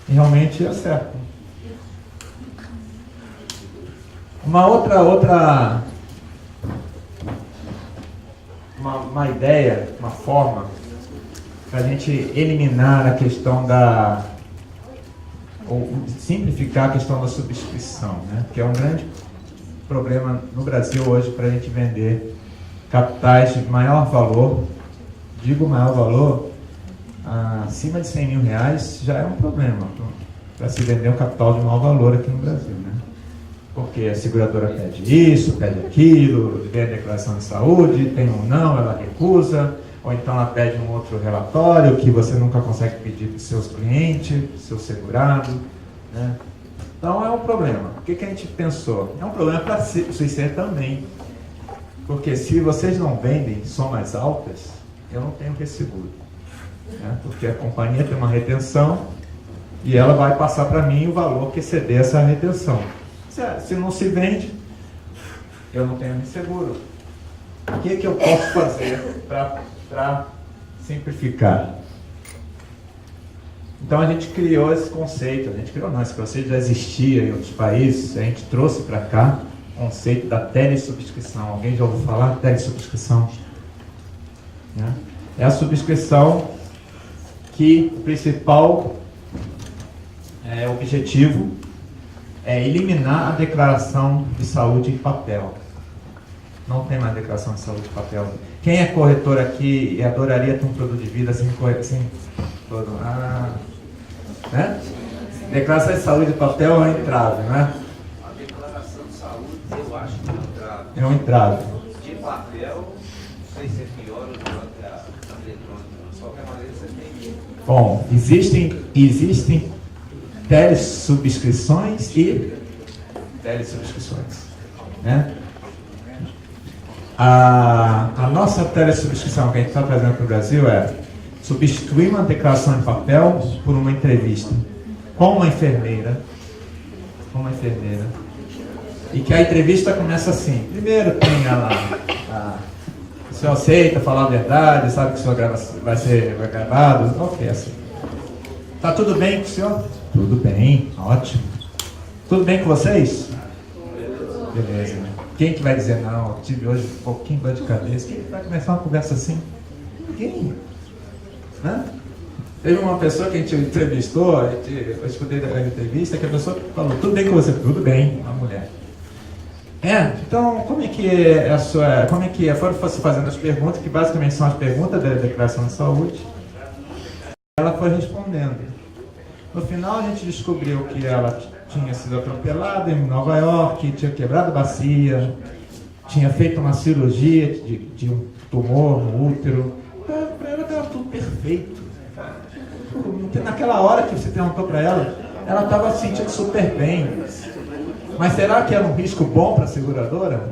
e realmente acertam. Uma ideia, uma forma para a gente eliminar a questão ou simplificar a questão da subscrição, né? Que é um grande problema no Brasil hoje para a gente vender capitais de maior valor. Digo maior valor, acima de 100 mil reais já é um problema para se vender um capital de maior valor aqui no Brasil, né? Porque a seguradora pede isso, pede aquilo, vem a declaração de saúde, tem ou não, ela recusa, ou então ela pede um outro relatório que você nunca consegue pedir para os seus clientes, para o seu segurado, né? Então é um problema. O que a gente pensou? É um problema para o CICER também, porque se vocês não vendem somas altas, eu não tenho resseguro, né? Porque a companhia tem uma retenção e ela vai passar para mim o valor que exceder essa retenção. Se não se vende, eu não tenho resseguro. O que eu posso fazer para simplificar? Então a gente criou esse conceito, esse conceito já existia em outros países, a gente trouxe para cá o conceito da telesubscrição. Alguém já ouviu falar de telesubscrição? É a subscrição que o principal objetivo é eliminar a declaração de saúde em papel. Não tem mais declaração de saúde em papel. Quem é corretor aqui e adoraria ter um produto de vida sem todo, né? Declaração de saúde em papel é um entrave, né? A declaração de saúde, eu acho que é um entrave. É um entrave. De papel, não sei se é pior ou não que a eletrônica. De qualquer maneira, você tem. Bom, existem telesubscrições e telesubscrições, né? A nossa telesubscrição que a gente está trazendo para o Brasil é substituir uma declaração em papel por uma entrevista com uma enfermeira, e que a entrevista começa assim. Primeiro tem o senhor aceita falar a verdade, sabe que o senhor vai ser gravado, ok, assim. Tá tudo bem com o senhor? Tudo bem, ótimo. Tudo bem com vocês? Beleza. Quem que vai dizer, não, eu tive hoje um pouquinho de dor de cabeça? Quem vai começar uma conversa assim? Ninguém. Né? Teve uma pessoa que a gente entrevistou, eu escutei da entrevista, que a pessoa falou, tudo bem com você? Tudo bem, uma mulher. Então, como é que foram fazendo as perguntas, que basicamente são as perguntas da declaração de saúde, ela foi respondendo. No final a gente descobriu que ela tinha sido atropelada em Nova York, tinha quebrado a bacia, tinha feito uma cirurgia de um tumor no útero. Para ela estava tudo perfeito. Naquela hora que você perguntou para ela estava se sentindo super bem. Mas será que era um risco bom para a seguradora?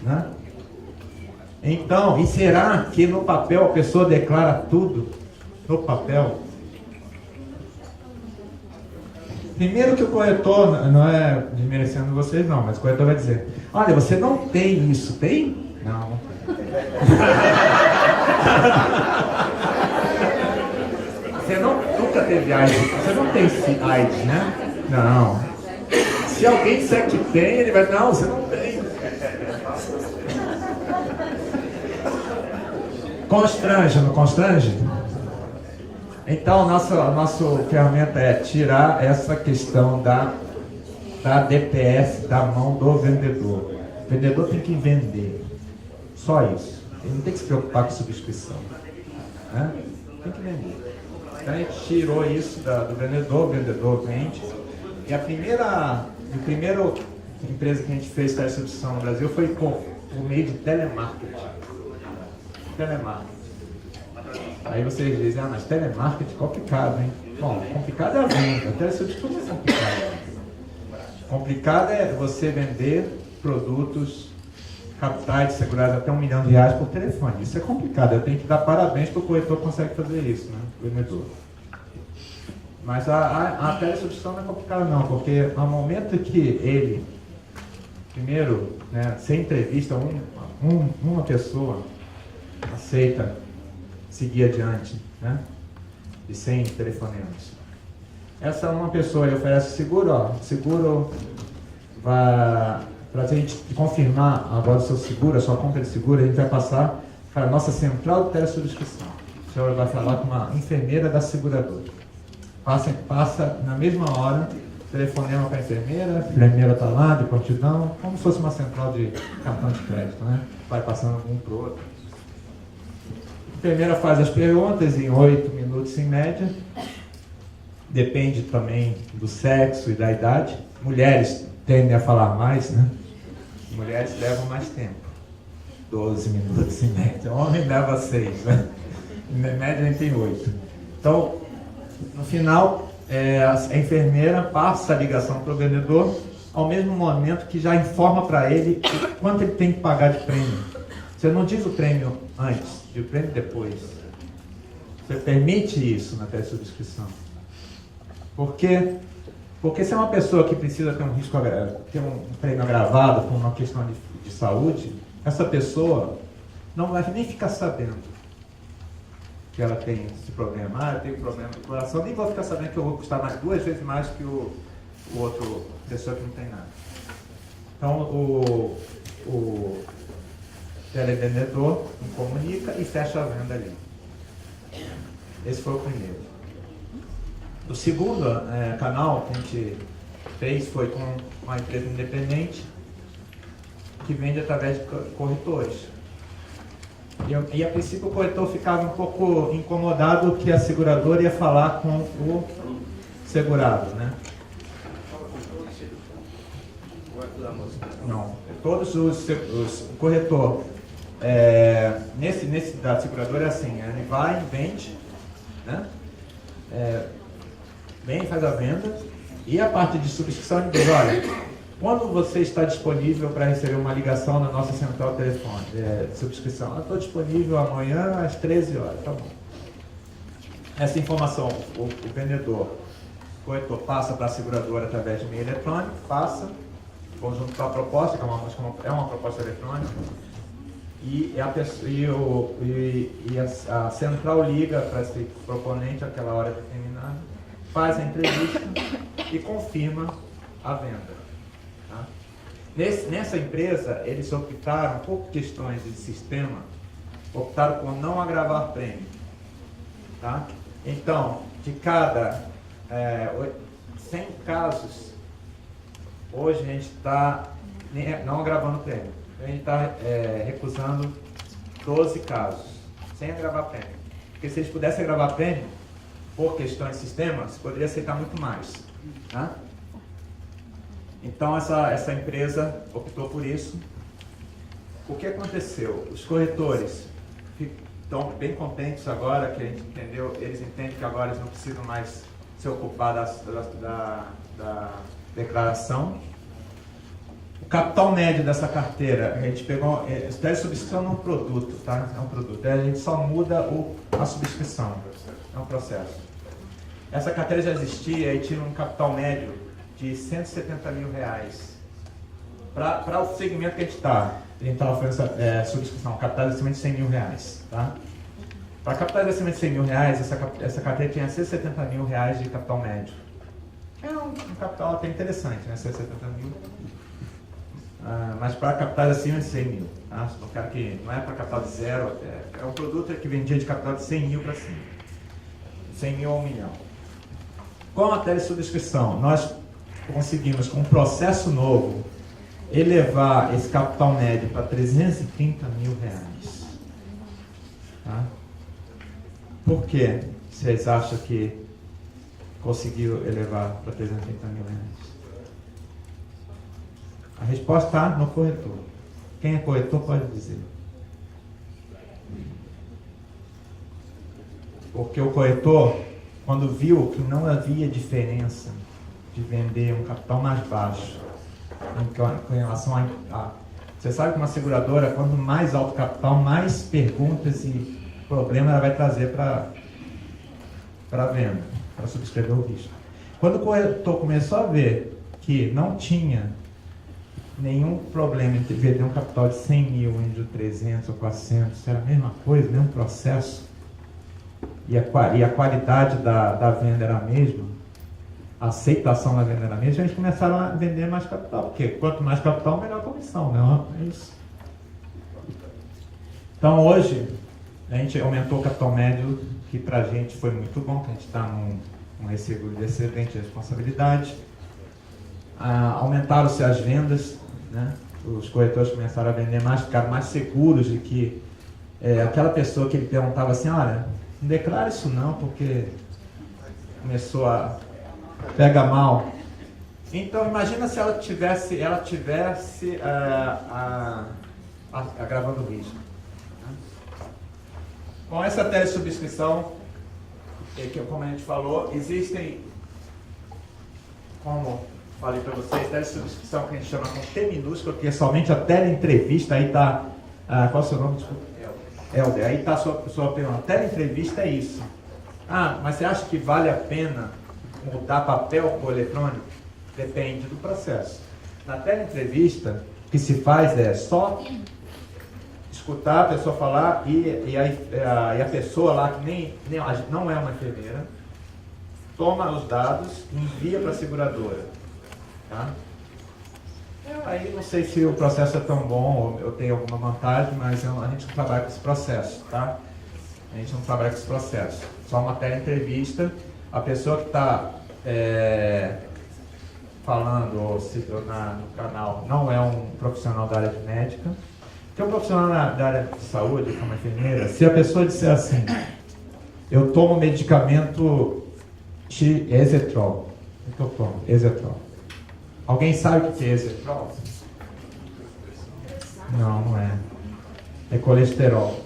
Né? Então, e será que no papel a pessoa declara tudo? No papel? Primeiro que o corretor, não é desmerecendo vocês não, mas o corretor vai dizer, olha, você não tem isso, tem? Não. Você nunca teve AIDS, você não tem AIDS, né? Não. Se alguém disser que tem, ele vai, não, você não tem. Constrange, não constrange? Então, a nossa ferramenta é tirar essa questão da DPS da mão do vendedor. O vendedor tem que vender. Só isso. Ele não tem que se preocupar com subscrição. Né? Tem que vender. Então, a gente tirou isso do vendedor, o vendedor vende. E a primeira empresa que a gente fez subscrição no Brasil foi por meio de telemarketing. Telemarketing. Aí vocês dizem, mas telemarketing é complicado, hein? Bom, complicado é a venda, a telesubscrição não é complicado. Complicado é você vender produtos capitais segurados até R$1 milhão por telefone. Isso é complicado, eu tenho que dar parabéns para o corretor que consegue fazer isso, né? O vendedor. Mas a telesubscrição não é complicada não, porque no momento que ele, primeiro, né, sem entrevista, uma pessoa aceita seguir adiante, né? E sem telefonemas. Essa uma pessoa oferece seguro, ó, seguro vai para a gente confirmar agora o seu seguro, a sua compra de seguro, a gente vai passar para a nossa central de telesubscrição. O senhor vai falar com uma enfermeira da seguradora. Passa na mesma hora, telefonema para a enfermeira está lá, de prontidão, como se fosse uma central de cartão de crédito, né? Vai passando um para o outro. A enfermeira faz as perguntas em 8 minutos em média. Depende também do sexo e da idade. Mulheres tendem a falar mais, né? Mulheres levam mais tempo. 12 minutos em média. Homem leva 6, né? Em média a gente tem 8. Então, no final, a enfermeira passa a ligação para o vendedor ao mesmo momento que já informa para ele quanto ele tem que pagar de prêmio. Você não diz o prêmio antes e o prêmio depois. Você permite isso na telesubscrição. Por quê? Porque se é uma pessoa que precisa ter ter um prêmio agravado por uma questão de saúde, essa pessoa não vai nem ficar sabendo que ela tem esse problema. Eu tenho um problema do coração, nem vou ficar sabendo que eu vou custar mais 2 vezes mais que o outro pessoa que não tem nada. Então, o televendedor comunica e fecha a venda ali. Esse foi o primeiro. O segundo canal que a gente fez foi com uma empresa independente que vende através de corretores. E a princípio o corretor ficava um pouco incomodado que a seguradora ia falar com o segurado, né? Não, todos os corretor nesse da seguradora é assim, ele vai, vende, né? Vem, faz a venda e a parte de subscrição ele diz, olha, quando você está disponível para receber uma ligação na nossa central de telefone, subscrição, eu estou disponível amanhã às 13 horas, tá bom. Essa informação o vendedor, o corretor passa para a seguradora através de e-mail eletrônico, passa, conjunto com a proposta, que é uma proposta eletrônica, e a central liga para esse proponente àquela hora determinada, faz a entrevista e confirma a venda. Tá? Nessa empresa, eles optaram, por questões de sistema, optaram por não agravar prêmio. Tá? Então, de cada 100 casos, hoje a gente está não agravando prêmio. A gente está recusando 12 casos, sem agravar prêmio. Porque se eles pudessem agravar prêmio, por questões de sistema, você poderia aceitar muito mais. Tá? Então essa empresa optou por isso. O que aconteceu? Os corretores estão bem contentes agora que a gente entendeu, eles entendem que agora eles não precisam mais se ocupar da declaração. O capital médio dessa carteira, a gente pegou, a telesubscrição não é um produto, tá? É um produto, a gente só muda a subscrição, é um processo. Essa carteira já existia e tinha um capital médio de R$170 mil. Para o segmento que a gente está, a gente estava fazendo subscrição, capitais acima de R$100 mil. Tá? Para capitais acima de R$100 mil, essa carteira tinha R$170 mil de capital médio. É um capital até interessante, né? 170 mil. Mas para capitais acima de 100 mil. Tá? Não quero que, não é para capital de zero, é um produto que vendia de capital de 100 mil para cima. 100 mil a 1 milhão. Com a telesubscrição, nós conseguimos, com um processo novo, elevar esse capital médio para R$330 mil. Tá? Por que vocês acham que conseguiu elevar para R$330 mil? A resposta está no corretor. Quem é corretor pode dizer. Porque o corretor, quando viu que não havia diferença de vender um capital mais baixo em relação a... Você sabe que uma seguradora, quanto mais alto o capital, mais perguntas e problemas ela vai trazer para a venda, para subscrever o risco. Quando o corretor começou a ver que não tinha nenhum problema em vender um capital de 100 mil entre 300 ou 400, era a mesma coisa, mesmo processo, e a qualidade da venda era a mesma, a aceitação da venda era a mesma, a gente começaram a vender mais capital, porque quanto mais capital, melhor comissão, né? É isso. Então hoje, a gente aumentou o capital médio, que para a gente foi muito bom, que a gente está num resseguro de excelente responsabilidade. Aumentaram-se as vendas, né? Os corretores começaram a vender mais, ficaram mais seguros de que aquela pessoa que ele perguntava assim, olha, não declara isso não, porque começou a pega mal. Então imagina se ela tivesse agravando o risco. Com essa telesubscrição, como a gente falou, existem, como falei para vocês, telesubscrição que a gente chama com T minúsculo, que é somente a teleentrevista, aí está, qual é o seu nome? Desculpa. Helder, aí está a sua pergunta. Teleentrevista é isso. Mas você acha que vale a pena mudar papel por eletrônico? Depende do processo. Na teleentrevista, o que se faz é só escutar a pessoa falar e a pessoa lá, que não é uma enfermeira, toma os dados e envia para a seguradora. Tá? Aí não sei se o processo é tão bom ou eu tenho alguma vantagem, mas a gente não trabalha com esse processo. Tá? A gente não trabalha com esse processo. Só uma teleentrevista, a pessoa que está falando no canal não é um profissional da área de médica. Que é um profissional da área de saúde, como enfermeira, se a pessoa disser assim, eu tomo medicamento Ezetrol. O que eu tomo? Ezetrol. Alguém sabe o que é Ezetrol? Não é. É colesterol.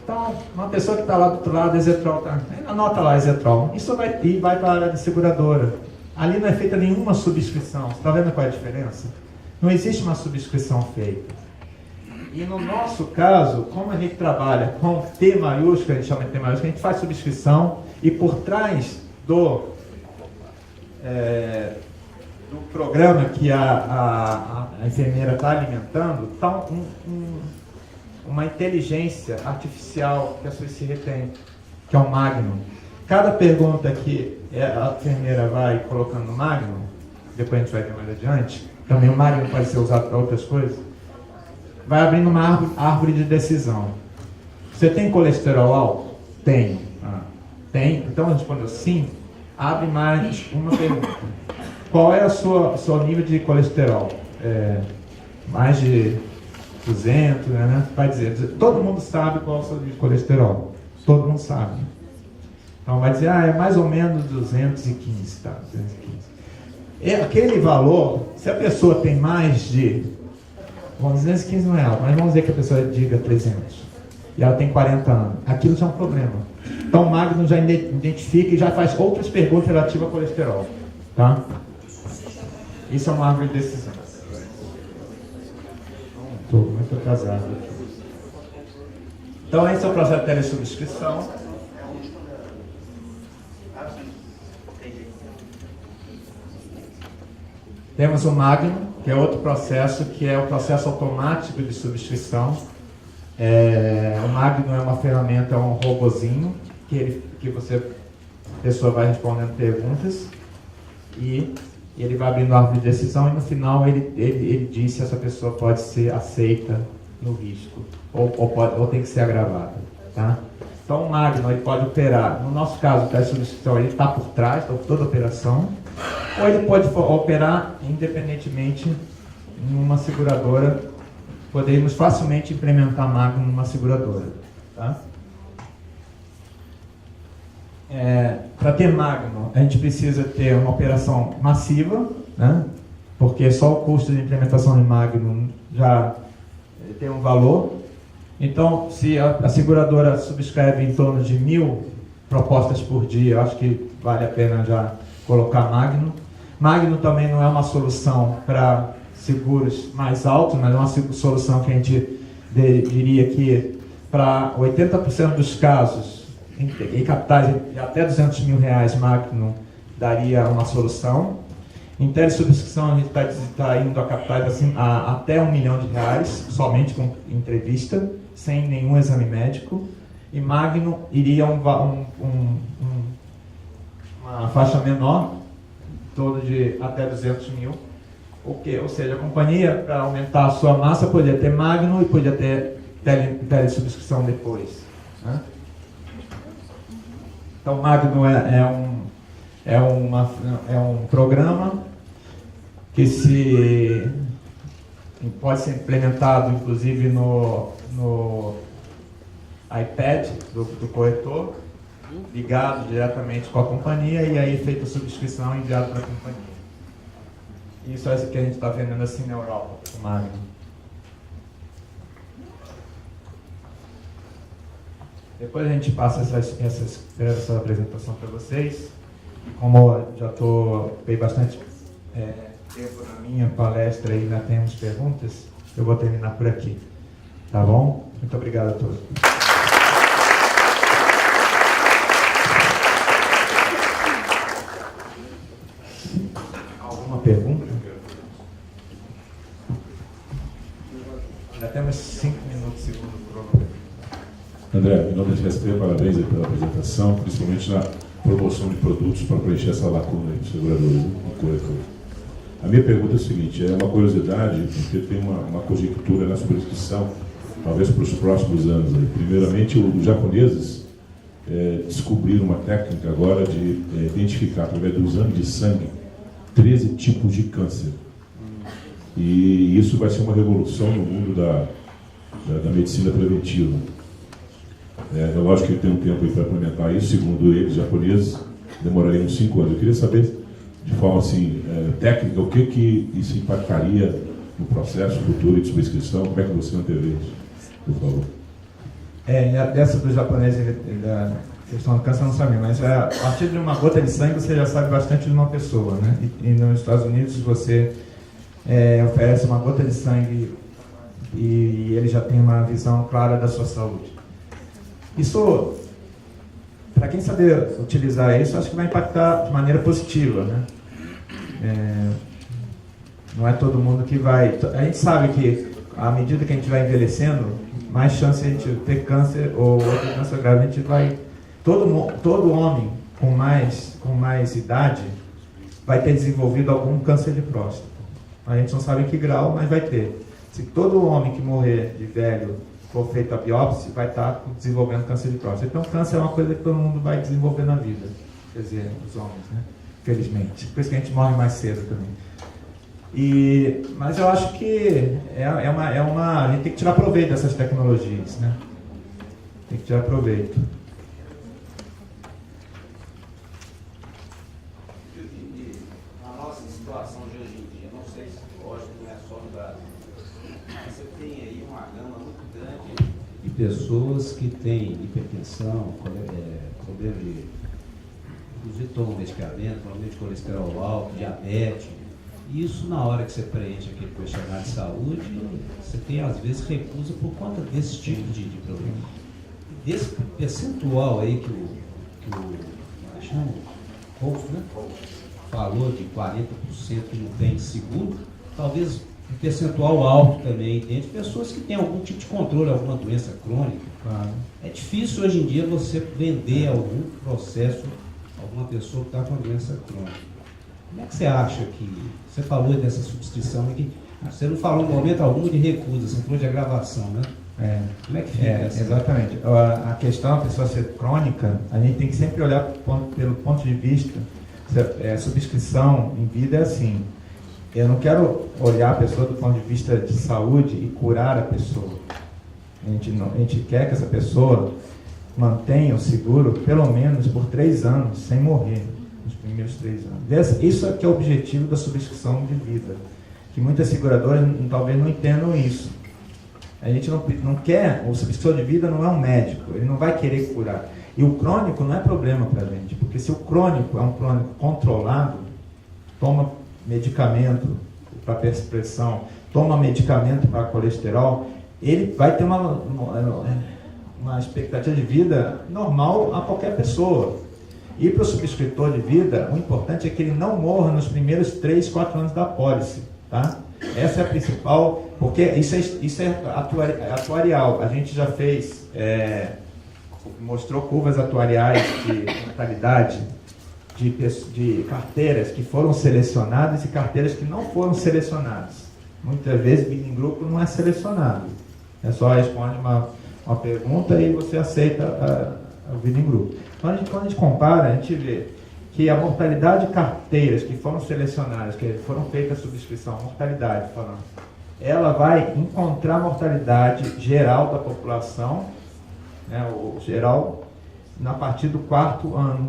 Então, uma pessoa que está lá do outro lado, Ezetrol, anota lá Ezetrol. Isso vai para a área de seguradora. Ali não é feita nenhuma subscrição. Você está vendo qual é a diferença? Não existe uma subscrição feita. E no nosso caso, como a gente trabalha com T maiúsculo, a gente chama de T maiúsculo, a gente faz subscrição e por trás do programa que a enfermeira está alimentando, está uma inteligência artificial que a Suíça retém, que é o Magnum. Cada pergunta que a enfermeira vai colocando no Magnum, depois a gente vai ver mais adiante, também o Magnum pode ser usado para outras coisas, vai abrindo uma árvore de decisão. Você tem colesterol alto? Tenho. Tem? Então respondeu sim. Abre mais uma pergunta. Qual é o seu nível de colesterol? Mais de 200, né? Vai dizer, todo mundo sabe qual é o seu nível de colesterol. Todo mundo sabe. Então vai dizer, é mais ou menos 215, tá? 215. Aquele valor, se a pessoa tem mais de... Bom, 215 não é alto, mas vamos dizer que a pessoa diga 300. E ela tem 40 anos. Aquilo já é um problema. Então o Magnum já identifica e já faz outras perguntas relativas ao colesterol. Tá? Isso é uma árvore de decisão. Estou muito atrasado aqui. Então esse é o processo de telesubscrição. Temos o Magno, que é outro processo, que é o processo automático de subscrição. O Magno é uma ferramenta, é um robozinho, que a pessoa vai respondendo perguntas e ele vai abrindo a árvore de decisão e no final ele diz se essa pessoa pode ser aceita no risco ou tem que ser agravada. Tá? Então o Magno ele pode operar, no nosso caso o teste de subscrição ele está por trás de toda a operação, ou ele pode operar independentemente numa seguradora. Podemos facilmente implementar Magno numa seguradora. Tá? Para ter Magno, a gente precisa ter uma operação massiva, né? Porque só o custo de implementação de Magno já tem um valor. Então, se a seguradora subscreve em torno de 1.000 propostas por dia, eu acho que vale a pena já colocar Magno. Magno também não é uma solução para seguros mais altos, mas é uma solução que a gente diria que para 80% dos casos, em capitais de até R$200 mil, Magno daria uma solução. Em telesubscrição, a gente está indo a capitais assim, até R$1 milhão, somente com entrevista, sem nenhum exame médico. E Magno iria uma faixa menor, todo de até 200 mil. Ou seja, a companhia, para aumentar a sua massa, poderia ter Magno e poderia ter telesubscrição depois. Né? Então, Magno é um programa que pode ser implementado, inclusive, no iPad do corretor, ligado diretamente com a companhia e aí feita a subscrição e enviado para a companhia. Isso é o que a gente está vendendo assim na Europa, o Magno. Depois a gente passa essa apresentação para vocês. E como eu já dei bastante tempo na minha palestra e ainda temos perguntas, eu vou terminar por aqui. Tá bom? Muito obrigado a todos. Alguma pergunta? Já temos 5 minutos segundo o cronômetro. André, em nome da GSP, parabéns aí pela apresentação, principalmente na promoção de produtos para preencher essa lacuna de seguradores e corretores. A minha pergunta é a seguinte, é uma curiosidade, porque tem uma conjectura na subscrição, talvez para os próximos anos. Aí. Primeiramente, os japoneses descobriram uma técnica agora de identificar, através do exame de sangue, 13 tipos de câncer. E isso vai ser uma revolução no mundo da medicina preventiva. É lógico que tem um tempo para implementar isso, segundo eles, japoneses, demoraria uns 5 anos. Eu queria saber, de forma assim, técnica, o que isso impactaria no processo futuro de subscrição, como é que você antevê isso, por favor? Dessa do japonês, da questão do câncer, eu não sabia, mas a partir de uma gota de sangue você já sabe bastante de uma pessoa, né? E nos Estados Unidos você oferece uma gota de sangue e ele já tem uma visão clara da sua saúde. Isso, para quem saber utilizar isso, acho que vai impactar de maneira positiva, né? Não é todo mundo que vai... A gente sabe que, à medida que a gente vai envelhecendo, mais chance de a gente ter câncer ou outro câncer grave. A gente vai... Todo homem com mais idade vai ter desenvolvido algum câncer de próstata. A gente não sabe em que grau, mas vai ter. Se todo homem que morrer de velho for feito a biópsia, vai estar desenvolvendo câncer de próstata. Então, câncer é uma coisa que todo mundo vai desenvolver na vida. Quer dizer, os homens, né? Felizmente. Por isso que a gente morre mais cedo também. Mas eu acho que a gente tem que tirar proveito dessas tecnologias, né? Tem que tirar proveito. Na nossa situação de hoje em dia, não sei se lógico não é só no Brasil, mas você tem aí uma gama muito grande de pessoas que têm hipertensão, problema de inclusive tomam medicamento, provavelmente colesterol alto, diabetes. E isso, na hora que você preenche aquele questionário de saúde, você tem, às vezes, recusa por conta desse tipo de problema. Desse percentual aí que o Rolf, né? Falou de 40% que não tem seguro, talvez um percentual alto também de pessoas que têm algum tipo de controle, alguma doença crônica. Claro. É difícil hoje em dia você vender algum processo, alguma pessoa que está com doença crônica. Como é que você acha que... Você falou dessa subscrição aqui, você não falou em momento algum de recusa, você falou de agravação, né? Como é que fica essa? Exatamente. A questão da pessoa ser crônica, a gente tem que sempre olhar pelo ponto de vista. Subscrição em vida é assim. Eu não quero olhar a pessoa do ponto de vista de saúde e curar a pessoa. A gente quer que essa pessoa mantenha o seguro pelo menos por 3 anos, sem morrer nos primeiros 3 anos. Isso é que é o objetivo da subscrição de vida. Que muitas seguradoras talvez não entendam isso. A gente não quer, o subscritor de vida não é um médico, ele não vai querer curar. E o crônico não é problema para a gente, porque se o crônico é um crônico controlado, toma medicamento para pressão, toma medicamento para colesterol, ele vai ter uma expectativa de vida normal a qualquer pessoa. E para o subscritor de vida, o importante é que ele não morra nos primeiros 3, 4 anos da apólice, tá? Essa é a principal, porque isso é atuarial. A gente já fez, mostrou curvas atuariais de mortalidade de carteiras que foram selecionadas e carteiras que não foram selecionadas. Muitas vezes vida em grupo não é selecionado. É só responde uma pergunta e você aceita a vida em grupo. Quando a gente compara, a gente vê que a mortalidade de carteiras que foram selecionadas, que foram feitas a subscrição, mortalidade falando, ela vai encontrar a mortalidade geral da população, né, o geral, a partir do 4º ano,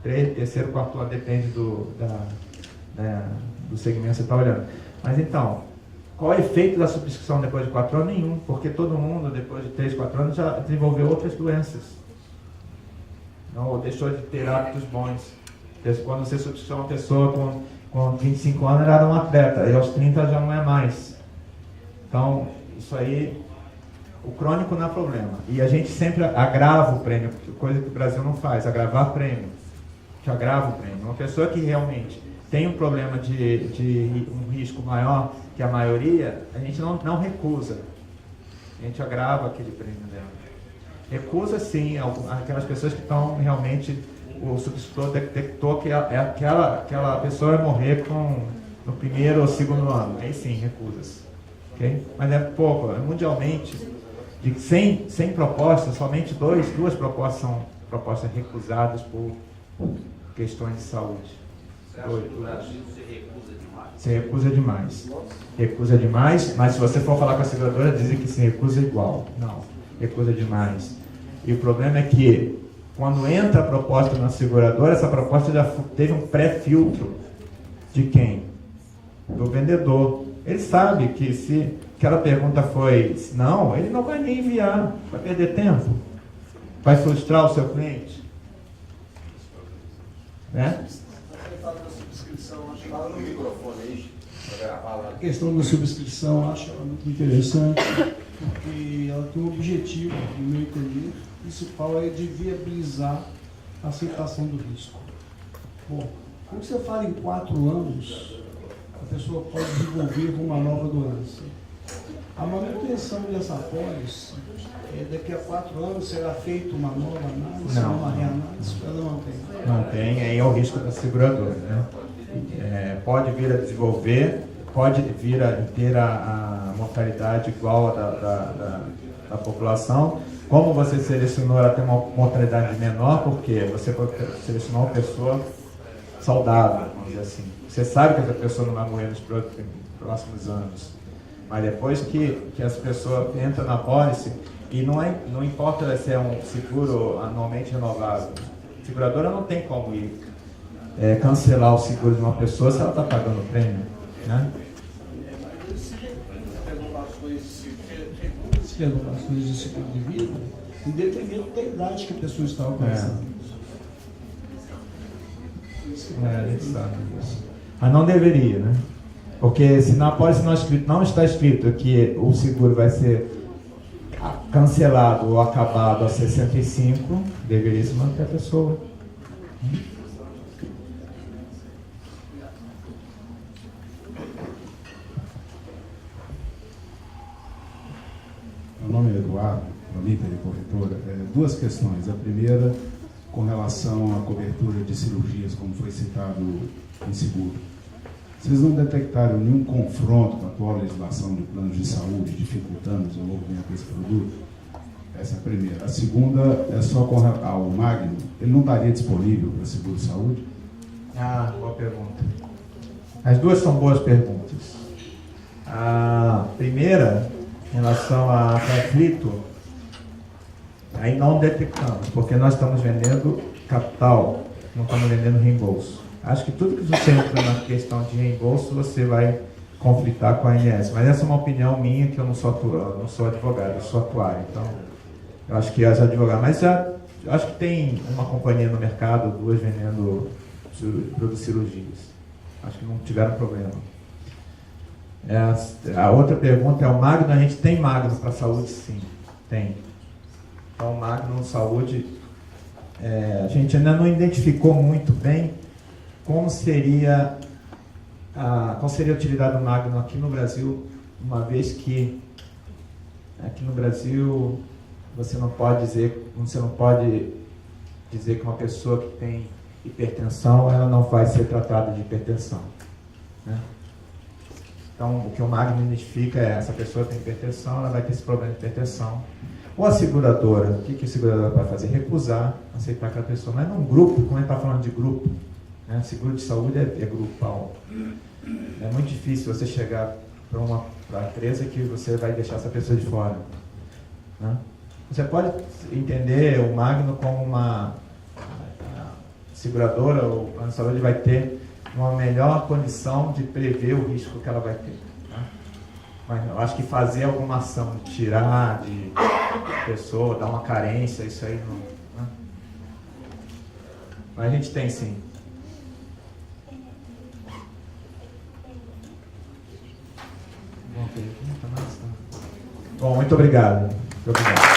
3º, 4º ano, depende do segmento que você está olhando. Mas então, qual é o efeito da subscrição depois de 4 anos? Nenhum, porque todo mundo, depois de 3, 4 anos, já desenvolveu outras doenças. Não, ou deixou de ter hábitos bons. Quando você subscreve uma pessoa com 25 anos, ela era um atleta, e aos 30 já não é mais. Então, isso aí, o crônico não é problema. E a gente sempre agrava o prêmio, coisa que o Brasil não faz, agravar prêmio. A gente agrava o prêmio. Uma pessoa que realmente tem um problema de um risco maior que a maioria, a gente não recusa. A gente agrava aquele prêmio dela. Recusa sim aquelas pessoas que estão realmente, o subscritor detectou que aquela pessoa vai morrer no 1º ou 2º ano. Aí sim, recusa-se. Okay? Mas é pouco. Mundialmente, de 100 propostas, somente 2 propostas são propostas recusadas por questões de saúde. Você acha que no Brasil se recusa demais? Se recusa demais. Recusa demais, mas se você for falar com a seguradora, dizem que se recusa igual. Não, recusa demais. E o problema é que, quando entra a proposta na seguradora, essa proposta já teve um pré-filtro. De quem? Do vendedor. Ele sabe que se aquela pergunta foi não, ele não vai nem enviar, vai perder tempo. Vai frustrar o seu cliente. Né? Fala no microfone aí, para gravar lá. A questão da subscrição eu acho muito interessante, porque ela tem um objetivo, no meu entender, principal é de viabilizar a aceitação do risco. Bom, quando você fala em 4 anos, a pessoa pode desenvolver uma nova doença. A manutenção dessa apólice, daqui a 4 anos será feita uma nova análise, uma reanálise, ela não tem. Não tem, aí é o risco da seguradora, né? Pode vir a desenvolver, pode vir a ter a mortalidade igual a da população. Como você selecionou, ela tem uma mortalidade menor, porque você selecionou uma pessoa saudável, vamos dizer assim. Você sabe que essa pessoa não vai morrer nos próximos anos. Mas depois que essa pessoa entra na pólice, e não importa se é um seguro anualmente renovável, a seguradora não tem como ir cancelar o seguro de uma pessoa se ela está pagando o prêmio, né? Renovações de seguro de vida, independente da idade que a pessoa está alcançando. A gente sabe disso. Mas não deveria, né? Porque se na pólice não está escrito que o seguro vai ser cancelado ou acabado aos 65, deveria se manter a pessoa. nome é Eduardo, Prolíter de Corretora. Duas questões. A primeira, com relação à cobertura de cirurgias, como foi citado em seguro. Vocês não detectaram nenhum confronto com a atual legislação de planos de saúde, dificultando o desenvolvimento desse produto? Essa é a primeira. A segunda é só com ao Magno. Ele não estaria disponível para seguro de saúde? Ah, boa pergunta. As duas são boas perguntas. A primeira, em relação a conflito, aí não detectamos, porque nós estamos vendendo capital, não estamos vendendo reembolso. Acho que tudo que você entra na questão de reembolso, você vai conflitar com a ANS. Mas essa é uma opinião minha, que eu não sou advogado, eu sou atuário. Então, eu acho que as advogadas... Mas eu acho que tem uma companhia no mercado, duas vendendo produtos cirurgias. Acho que não tiveram problema. A outra pergunta é o Magno. A gente tem Magno para saúde? Sim, tem. Então, o Magno Saúde, a gente ainda não identificou muito bem qual seria a utilidade do Magno aqui no Brasil, uma vez que aqui no Brasil você não pode dizer que uma pessoa que tem hipertensão, ela não vai ser tratada de hipertensão, né? Então, o que o Magno identifica é essa pessoa tem hipertensão, ela vai ter esse problema de hipertensão. Ou a seguradora, o que a seguradora vai fazer? Recusar, aceitar aquela pessoa. Mas num grupo, como a gente está falando de grupo, né? Seguro de saúde é grupal. É muito difícil você chegar para uma empresa que você vai deixar essa pessoa de fora, né? Você pode entender o Magno como uma seguradora, ou o plano de saúde vai ter uma melhor condição de prever o risco que ela vai ter, né? Mas eu acho que fazer alguma ação, tirar de pessoa, dar uma carência, isso aí não, né? Mas a gente tem sim. Bom, muito obrigado. Muito obrigado.